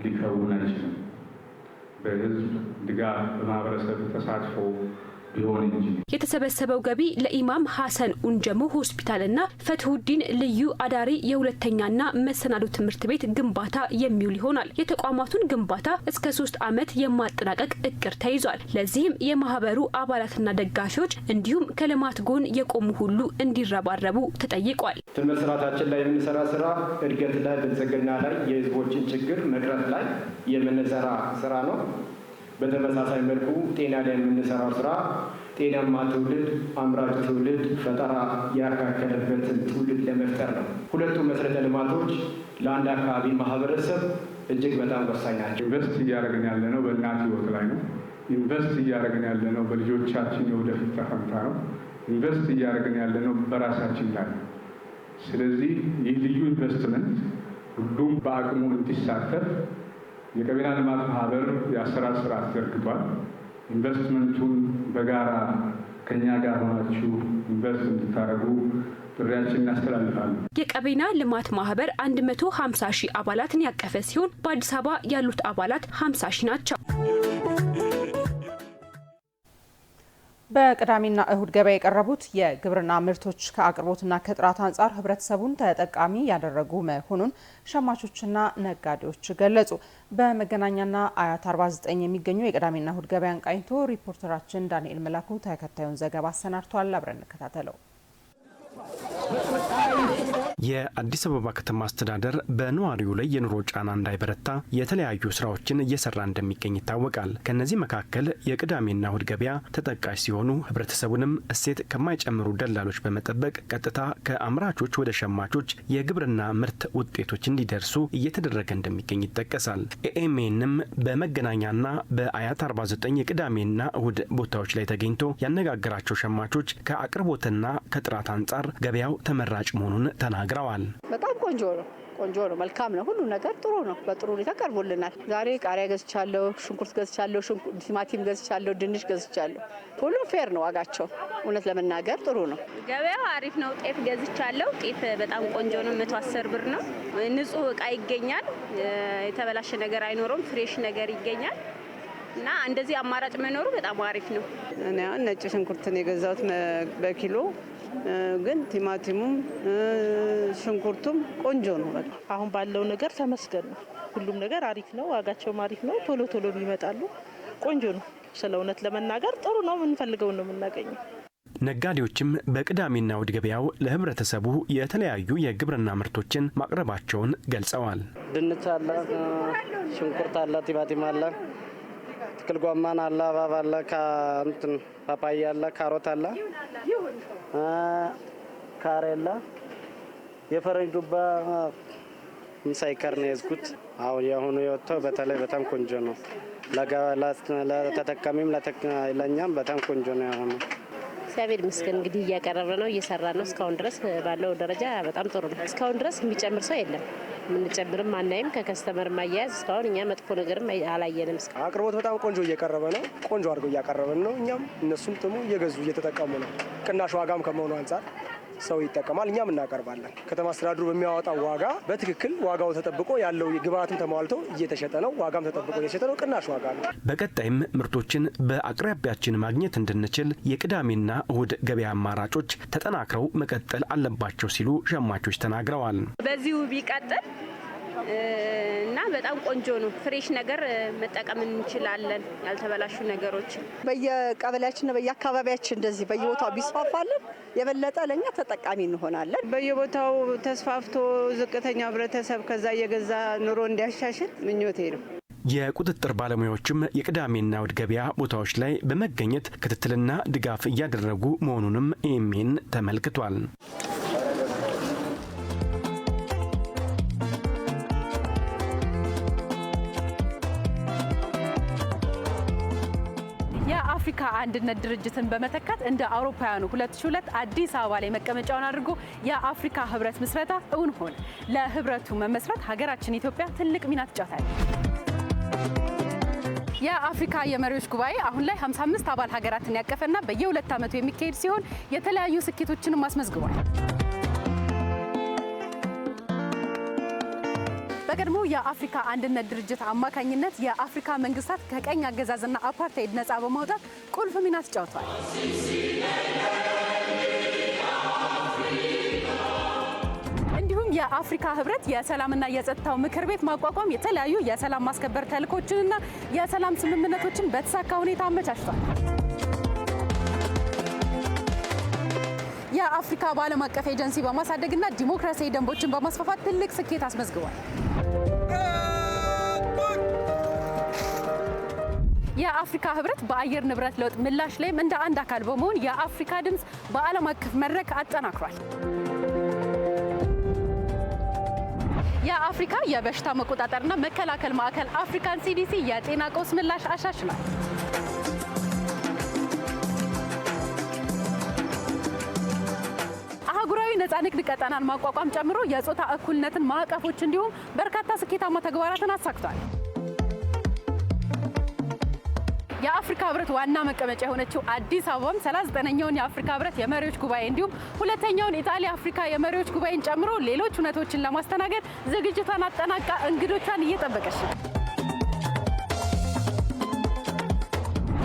[SPEAKER 8] ሊከውን አይችልም። በህዝብ ድጋፍ፣ በማህበረሰብ ተሳትፎ ቢሆን እንጂ።
[SPEAKER 3] የተሰበሰበው ገቢ ለኢማም ሐሰን ኡንጀሞ ሆስፒታልና ፈትሁዲን ልዩ አዳሪ የሁለተኛና መሰናዶ ትምህርት ቤት ግንባታ የሚውል ይሆናል። የተቋማቱን ግንባታ እስከ 3 ዓመት የማጠናቀቅ እቅድ ተይዟል። ለዚህም የማህበሩ አባላትና ደጋፊዎች እንዲሁም ከልማት ጎን የቆሙ ሁሉ እንዲረባረቡ ተጠይቋል።
[SPEAKER 4] ትምህርት ስርዓታችን ላይ የምንሰራ ስራ እድገት ላይ፣ ብልጽግና ላይ፣ የህዝቦችን ችግር መቅረፍ ላይ የምንሰራ ስራ ነው። በተመሳሳይ መልኩ ጤና ላይ የምንሰራው ስራ ጤናማ ትውልድ፣ አምራች ትውልድ፣ ፈጠራ ያካከለበትን ትውልድ ለመፍጠር ነው። ሁለቱ መሰረተ ልማቶች ለአንድ አካባቢ ማህበረሰብ እጅግ በጣም ወሳኝ ናቸው።
[SPEAKER 8] ኢንቨስት እያደረግን ያለነው በእናት ህይወት ላይ ነው። ኢንቨስት እያደረግን ያለነው በልጆቻችን የወደፊት ተፈንታ ነው። ኢንቨስት እያደረግን ያለነው በራሳችን ላይ ነው። ስለዚህ ይህ ልዩ ኢንቨስትመንት ሁሉም በአቅሙ እንዲሳተፍ የቀቤና ልማት ማህበር የአሰራር ስርዓት ዘርግቷል። ኢንቨስትመንቱን በጋራ ከኛ ጋር ሆናችሁ ኢንቨስት እንድታደርጉ ጥሪያችን እናስተላልፋለን።
[SPEAKER 3] የቀቤና ልማት ማህበር 150 ሺህ አባላትን ያቀፈ ሲሆን በአዲስ አበባ ያሉት አባላት 50 ሺህ ናቸው።
[SPEAKER 1] በቅዳሜና እሁድ ገበያ የቀረቡት የግብርና ምርቶች ከአቅርቦትና ከጥራት አንጻር ህብረተሰቡን ተጠቃሚ ያደረጉ መሆኑን ሸማቾችና ነጋዴዎች ገለጹ። በመገናኛና አያት 49 የሚገኙ የቅዳሜና እሁድ ገበያን ቃኝቶ ሪፖርተራችን ዳንኤል መላኩ ተከታዩን ዘገባ አሰናድቷል። አብረን እንከታተለው።
[SPEAKER 9] የአዲስ አበባ ከተማ አስተዳደር በነዋሪው ላይ የኑሮ ጫና እንዳይበረታ የተለያዩ ስራዎችን እየሰራ እንደሚገኝ ይታወቃል። ከነዚህ መካከል የቅዳሜና እሁድ ገበያ ተጠቃሽ ሲሆኑ ህብረተሰቡንም እሴት ከማይጨምሩ ደላሎች በመጠበቅ ቀጥታ ከአምራቾች ወደ ሸማቾች የግብርና ምርት ውጤቶች እንዲደርሱ እየተደረገ እንደሚገኝ ይጠቀሳል። ኤኤምኤንም በመገናኛና በአያት 49 የቅዳሜና እሁድ ቦታዎች ላይ ተገኝቶ ያነጋገራቸው ሸማቾች ከአቅርቦትና ከጥራት አንጻር ገበያው ተመራጭ መሆኑን ተናግረዋል።
[SPEAKER 25] በጣም ቆንጆ ነው።
[SPEAKER 7] ቆንጆ ነው፣ መልካም ነው። ሁሉ ነገር ጥሩ ነው። በጥሩ ሁኔታ ቀርቦልናል። ዛሬ ቃሪያ ገዝቻለሁ፣ ሽንኩርት ገዝቻለሁ፣ ቲማቲም ገዝቻለሁ፣ ድንች ገዝቻለሁ። ሁሉም ፌር ነው ዋጋቸው። እውነት ለመናገር ጥሩ ነው።
[SPEAKER 10] ገበያው አሪፍ ነው። ጤፍ ገዝቻለሁ። ጤፍ በጣም ቆንጆ ነው። 110 ብር ነው። ንጹህ እቃ ይገኛል። የተበላሸ ነገር አይኖርም። ፍሬሽ ነገር ይገኛል እና እንደዚህ አማራጭ መኖሩ በጣም አሪፍ ነው።
[SPEAKER 11] እኔ ነጭ ሽንኩርትን የገዛሁት በኪሎ ግን ቲማቲሙም ሽንኩርቱም ቆንጆ ነው። በቃ
[SPEAKER 12] አሁን ባለው ነገር ተመስገን ነው። ሁሉም ነገር አሪፍ ነው። ዋጋቸውም አሪፍ ነው። ቶሎ ቶሎ ይመጣሉ። ቆንጆ ነው። ስለ እውነት ለመናገር ጥሩ ነው። የምንፈልገው ነው የምናገኘው።
[SPEAKER 9] ነጋዴዎችም በቅዳሜና እሁድ ገበያው ለህብረተሰቡ የተለያዩ የግብርና ምርቶችን ማቅረባቸውን ገልጸዋል።
[SPEAKER 25] ድንች አለ፣ ሽንኩርት አለ፣ ቲማቲም አለ፣ ጥቅል ጎመን አለ፣ አበባ አለ፣ ፓፓያ አለ፣ ካሮት አለ፣ ካሬላ፣ የፈረንጅ ዱባ ሳይቀር ነው የያዝኩት። አሁን የአሁኑ የወጣው በተለይ በጣም ቆንጆ ነው። ለተጠቃሚም ለኛም በጣም ቆንጆ ነው የሆነው።
[SPEAKER 26] እግዚአብሔር ይመስገን። እንግዲህ እያቀረበ ነው፣ እየሰራ ነው። እስካሁን ድረስ ባለው ደረጃ በጣም ጥሩ ነው። እስካሁን ድረስ የሚጨምር ሰው የለም። የምንጨምርም አናይም። ከከስተመር ማያያዝ እስካሁን እኛ መጥፎ ነገርም አላየንም።
[SPEAKER 27] አቅርቦት በጣም ቆንጆ እየቀረበ ነው። ቆንጆ አድርገው እያቀረበን ነው። እኛም እነሱም ደግሞ እየገዙ እየተጠቀሙ ነው። ቅናሽ ዋጋም ከመሆኑ አንጻር ሰው ይጠቀማል፣ እኛም እናቀርባለን። ከተማ አስተዳደሩ በሚያወጣው ዋጋ በትክክል ዋጋው ተጠብቆ ያለው ግብአትም ተሟልቶ እየተሸጠ ነው። ዋጋም ተጠብቆ እየተሸጠ ነው። ቅናሽ ዋጋ ነው።
[SPEAKER 9] በቀጣይም ምርቶችን በአቅራቢያችን ማግኘት እንድንችል የቅዳሜና እሁድ ገበያ አማራጮች ተጠናክረው መቀጠል አለባቸው ሲሉ ሸማቾች ተናግረዋል።
[SPEAKER 10] በዚሁ ቢቀጥል እና በጣም ቆንጆ ነው። ፍሬሽ ነገር መጠቀም እንችላለን። ያልተበላሹ ነገሮች
[SPEAKER 7] በየቀበሌያችን በየአካባቢያችን እንደዚህ በየቦታው ቢስፋፋልን የበለጠ ለኛ ተጠቃሚ እንሆናለን።
[SPEAKER 11] በየቦታው ተስፋፍቶ ዝቅተኛ ህብረተሰብ ከዛ እየገዛ ኑሮ እንዲያሻሽል ምኞቴ ነው።
[SPEAKER 9] የቁጥጥር ባለሙያዎችም የቅዳሜና እሁድ ገበያ ቦታዎች ላይ በመገኘት ክትትልና ድጋፍ እያደረጉ መሆኑንም ኤኤምኤን ተመልክቷል።
[SPEAKER 28] የአፍሪካ አንድነት ድርጅትን በመተካት እንደ አውሮፓውያኑ 2002 አዲስ አበባ ላይ መቀመጫውን አድርጎ የአፍሪካ ህብረት ምስረታ እውን ሆነ። ለህብረቱ መመስረት ሀገራችን ኢትዮጵያ ትልቅ ሚና ትጫወታለች። የአፍሪካ የመሪዎች ጉባኤ አሁን ላይ 55 አባል ሀገራትን ያቀፈና በየ2 ዓመቱ የሚካሄድ ሲሆን የተለያዩ ስኬቶችንም አስመዝግቧል። በቀድሞ የአፍሪካ አንድነት ድርጅት አማካኝነት የአፍሪካ መንግስታት ከቀኝ አገዛዝና አፓርታይድ ነጻ በማውጣት ቁልፍ ሚና ተጫውተዋል። እንዲሁም የአፍሪካ ህብረት የሰላምና የጸጥታው ምክር ቤት ማቋቋም የተለያዩ የሰላም ማስከበር ተልዕኮችንና የሰላም ስምምነቶችን በተሳካ ሁኔታ አመቻችቷል። የአፍሪካ በዓለም አቀፍ ኤጀንሲ በማሳደግና ዲሞክራሲያዊ ደንቦችን በማስፋፋት ትልቅ ስኬት አስመዝግቧል። የአፍሪካ ህብረት በአየር ንብረት ለውጥ ምላሽ ላይም እንደ አንድ አካል በመሆን የአፍሪካ ድምፅ በዓለም አቀፍ መድረክ አጠናክሯል። የአፍሪካ የበሽታ መቆጣጠርና መከላከል ማዕከል አፍሪካን ሲዲሲ የጤና ቀውስ ምላሽ አሻሽሏል። አህጉራዊ ነጻ ንግድ ቀጠናን ማቋቋም ጨምሮ የጾታ እኩልነትን ማዕቀፎች እንዲሁም በርካታ ስኬታማ ተግባራትን አሳክቷል። የአፍሪካ ህብረት ዋና መቀመጫ የሆነችው አዲስ አበባም 39ኛውን የአፍሪካ ህብረት የመሪዎች ጉባኤ እንዲሁም ሁለተኛውን ኢጣሊያ አፍሪካ የመሪዎች ጉባኤን ጨምሮ ሌሎች ሁነቶችን ለማስተናገድ ዝግጅቷን አጠናቃ እንግዶቿን እየጠበቀች ነው።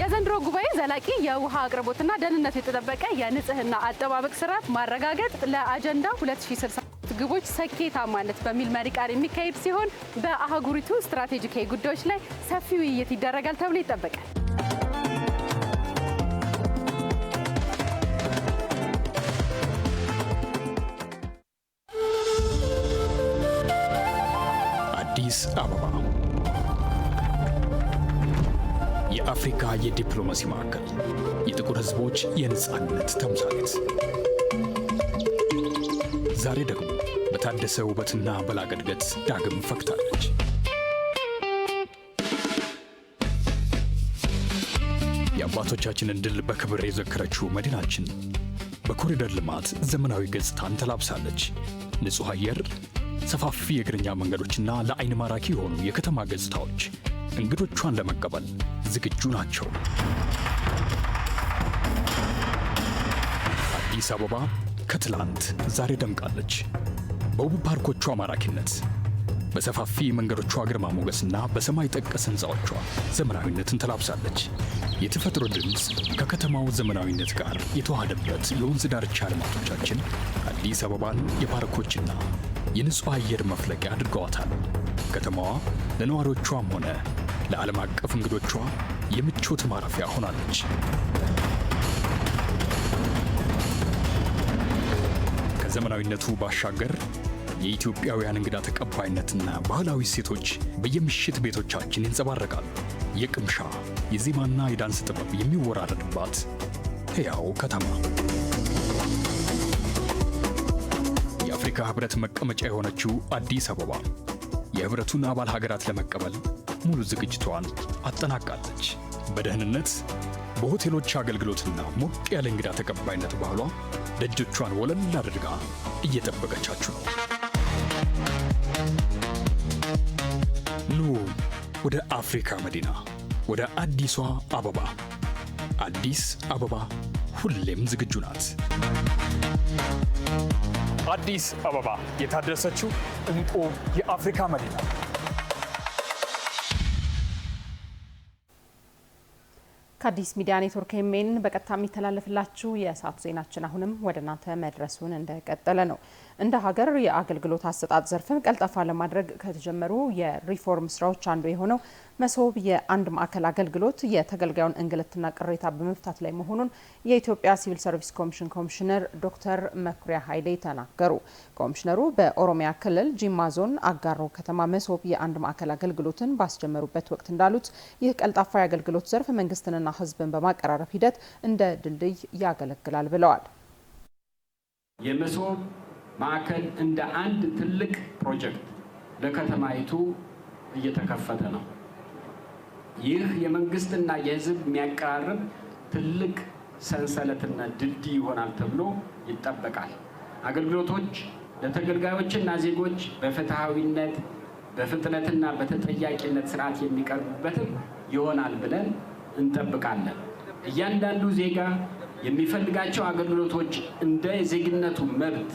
[SPEAKER 28] የዘንድሮ ጉባኤ ዘላቂ የውሃ አቅርቦትና ደህንነቱ የተጠበቀ የንጽህና አጠባበቅ ስርዓት ማረጋገጥ ለአጀንዳ 2060 ግቦች ስኬታማነት በሚል መሪ ቃል የሚካሄድ ሲሆን በአህጉሪቱ ስትራቴጂካዊ ጉዳዮች ላይ ሰፊ ውይይት ይደረጋል ተብሎ ይጠበቃል።
[SPEAKER 14] አዲስ አበባ የአፍሪካ የዲፕሎማሲ ማዕከል፣ የጥቁር ህዝቦች የነጻነት ተምሳሌት። ዛሬ ደግሞ በታደሰ ውበትና በላቀ እድገት ዳግም ፈክታለች። የአባቶቻችንን ድል በክብር የዘከረችው መዲናችን በኮሪደር ልማት ዘመናዊ ገጽታን ተላብሳለች። ንጹህ አየር፣ ሰፋፊ የእግረኛ መንገዶችና ለአይን ማራኪ የሆኑ የከተማ ገጽታዎች እንግዶቿን ለመቀበል ዝግጁ ናቸው። አዲስ አበባ ከትላንት ዛሬ ደምቃለች። በውብ ፓርኮቿ ማራኪነት፣ በሰፋፊ መንገዶቿ ግርማ ሞገስና በሰማይ ጠቀስ ሕንፃዎቿ ዘመናዊነትን ተላብሳለች። የተፈጥሮ ድምፅ ከከተማው ዘመናዊነት ጋር የተዋሃደበት የወንዝ ዳርቻ ልማቶቻችን አዲስ አበባን የፓርኮችና የንጹሕ አየር መፍለቂያ አድርገዋታል። ከተማዋ ለነዋሪዎቿም ሆነ ለዓለም አቀፍ እንግዶቿ የምቾት ማረፊያ ሆናለች። ከዘመናዊነቱ ባሻገር የኢትዮጵያውያን እንግዳ ተቀባይነትና ባህላዊ እሴቶች በየምሽት ቤቶቻችን ይንጸባረቃሉ። የቅምሻ የዜማና የዳንስ ጥበብ የሚወራረድባት ሕያው ከተማ፣ የአፍሪካ ሕብረት መቀመጫ የሆነችው አዲስ አበባ የሕብረቱን አባል ሀገራት ለመቀበል ሙሉ ዝግጅቷን አጠናቃለች። በደህንነት በሆቴሎች አገልግሎትና ሞቅ ያለ እንግዳ ተቀባይነት ባህሏ ደጆቿን ወለል አድርጋ እየጠበቀቻችሁ ነው። ኑ ወደ አፍሪካ መዲና፣ ወደ አዲሷ አበባ። አዲስ አበባ ሁሌም ዝግጁ ናት።
[SPEAKER 2] አዲስ አበባ የታደሰችው እንቁ የአፍሪካ መዲና።
[SPEAKER 1] ከአዲስ ሚዲያ ኔትወርክ ኤምኤን በቀጥታ የሚተላለፍላችሁ የሰዓቱ ዜናችን አሁንም ወደ እናንተ መድረሱን እንደቀጠለ ነው። እንደ ሀገር የአገልግሎት አሰጣጥ ዘርፍን ቀልጣፋ ለማድረግ ከተጀመሩ የሪፎርም ስራዎች አንዱ የሆነው መሶብ የአንድ ማዕከል አገልግሎት የተገልጋዩን እንግልትና ቅሬታ በመፍታት ላይ መሆኑን የኢትዮጵያ ሲቪል ሰርቪስ ኮሚሽን ኮሚሽነር ዶክተር መኩሪያ ኃይሌ ተናገሩ። ኮሚሽነሩ በኦሮሚያ ክልል ጂማ ዞን አጋሮ ከተማ መሶብ የአንድ ማዕከል አገልግሎትን ባስጀመሩበት ወቅት እንዳሉት ይህ ቀልጣፋ የአገልግሎት ዘርፍ መንግስትንና ህዝብን በማቀራረብ ሂደት እንደ ድልድይ ያገለግላል ብለዋል።
[SPEAKER 6] የመሶብ ማዕከል እንደ አንድ ትልቅ ፕሮጀክት ለከተማይቱ እየተከፈተ ነው። ይህ የመንግስትና የህዝብ የሚያቀራርብ ትልቅ ሰንሰለትና ድልድይ ይሆናል ተብሎ ይጠበቃል። አገልግሎቶች ለተገልጋዮችና ዜጎች በፍትሃዊነት በፍጥነትና በተጠያቂነት ስርዓት የሚቀርቡበትም ይሆናል ብለን እንጠብቃለን። እያንዳንዱ ዜጋ የሚፈልጋቸው አገልግሎቶች እንደ ዜግነቱ መብት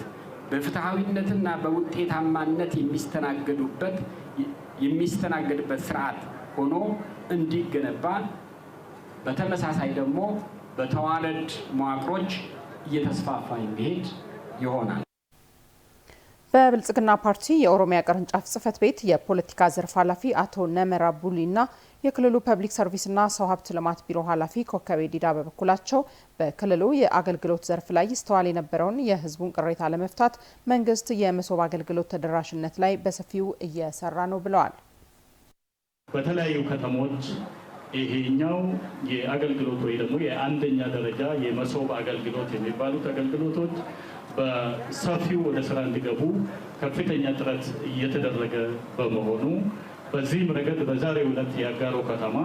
[SPEAKER 6] በፍትሃዊነትና በውጤታማነት የሚስተናገድበት ስርዓት ሆኖ እንዲገነባ፣ በተመሳሳይ ደግሞ በተዋረድ መዋቅሮች እየተስፋፋ የሚሄድ ይሆናል።
[SPEAKER 1] በብልጽግና ፓርቲ የኦሮሚያ ቅርንጫፍ ጽህፈት ቤት የፖለቲካ ዘርፍ ኃላፊ አቶ ነመራ ቡሊና የክልሉ ፐብሊክ ሰርቪስና ሰው ሀብት ልማት ቢሮ ኃላፊ ኮከቤ ዲዳ በበኩላቸው በክልሉ የአገልግሎት ዘርፍ ላይ ይስተዋል የነበረውን የህዝቡን ቅሬታ ለመፍታት መንግስት የመሶብ አገልግሎት ተደራሽነት ላይ በሰፊው እየሰራ ነው ብለዋል።
[SPEAKER 13] በተለያዩ ከተሞች ይሄኛው የአገልግሎት ወይ ደግሞ የአንደኛ ደረጃ የመሶብ አገልግሎት የሚባሉት አገልግሎቶች በሰፊው ወደ ስራ እንዲገቡ ከፍተኛ ጥረት እየተደረገ በመሆኑ በዚህም ረገድ በዛሬው ዕለት የአጋሮ ከተማ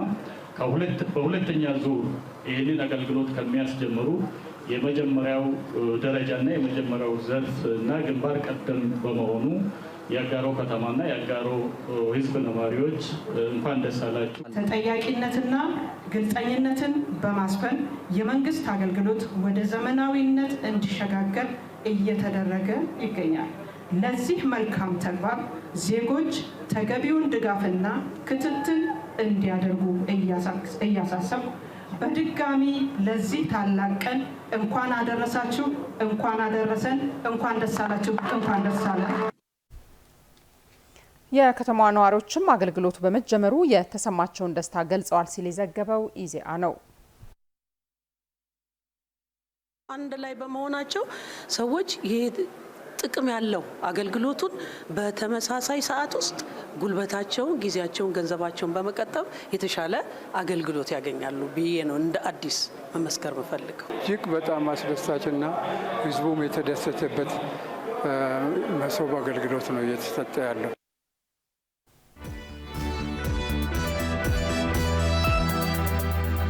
[SPEAKER 13] በሁለተኛ ዙር ይህንን አገልግሎት ከሚያስጀምሩ የመጀመሪያው ደረጃና የመጀመሪያው ዘርፍ እና ግንባር ቀደም በመሆኑ የአጋሮ ከተማና የአጋሮ ህዝብ ነዋሪዎች እንኳን ደስ አላችሁ።
[SPEAKER 15] ተጠያቂነትና ግልጸኝነትን በማስፈን የመንግስት አገልግሎት ወደ ዘመናዊነት እንዲሸጋገር እየተደረገ ይገኛል። ለዚህ መልካም ተግባር ዜጎች ተገቢውን ድጋፍና ክትትል እንዲያደርጉ እያሳሰብኩ በድጋሚ ለዚህ ታላቅ ቀን እንኳን አደረሳችሁ፣ እንኳን አደረሰን፣ እንኳን ደስ አላችሁ፣ እንኳን ደስ አለን።
[SPEAKER 1] የከተማዋ ነዋሪዎችም አገልግሎቱ በመጀመሩ የተሰማቸውን ደስታ ገልጸዋል ሲል የዘገበው ኢዜአ ነው።
[SPEAKER 16] አንድ ላይ በመሆናቸው ሰዎች ይሄ ጥቅም ያለው አገልግሎቱን በተመሳሳይ ሰዓት ውስጥ ጉልበታቸውን፣ ጊዜያቸውን፣ ገንዘባቸውን በመቀጠብ የተሻለ አገልግሎት ያገኛሉ ብዬ ነው እንደ አዲስ መመስከር የምፈልገው።
[SPEAKER 17] እጅግ በጣም አስደሳችና ህዝቡም የተደሰተበት መሶብ አገልግሎት ነው እየተሰጠ ያለው።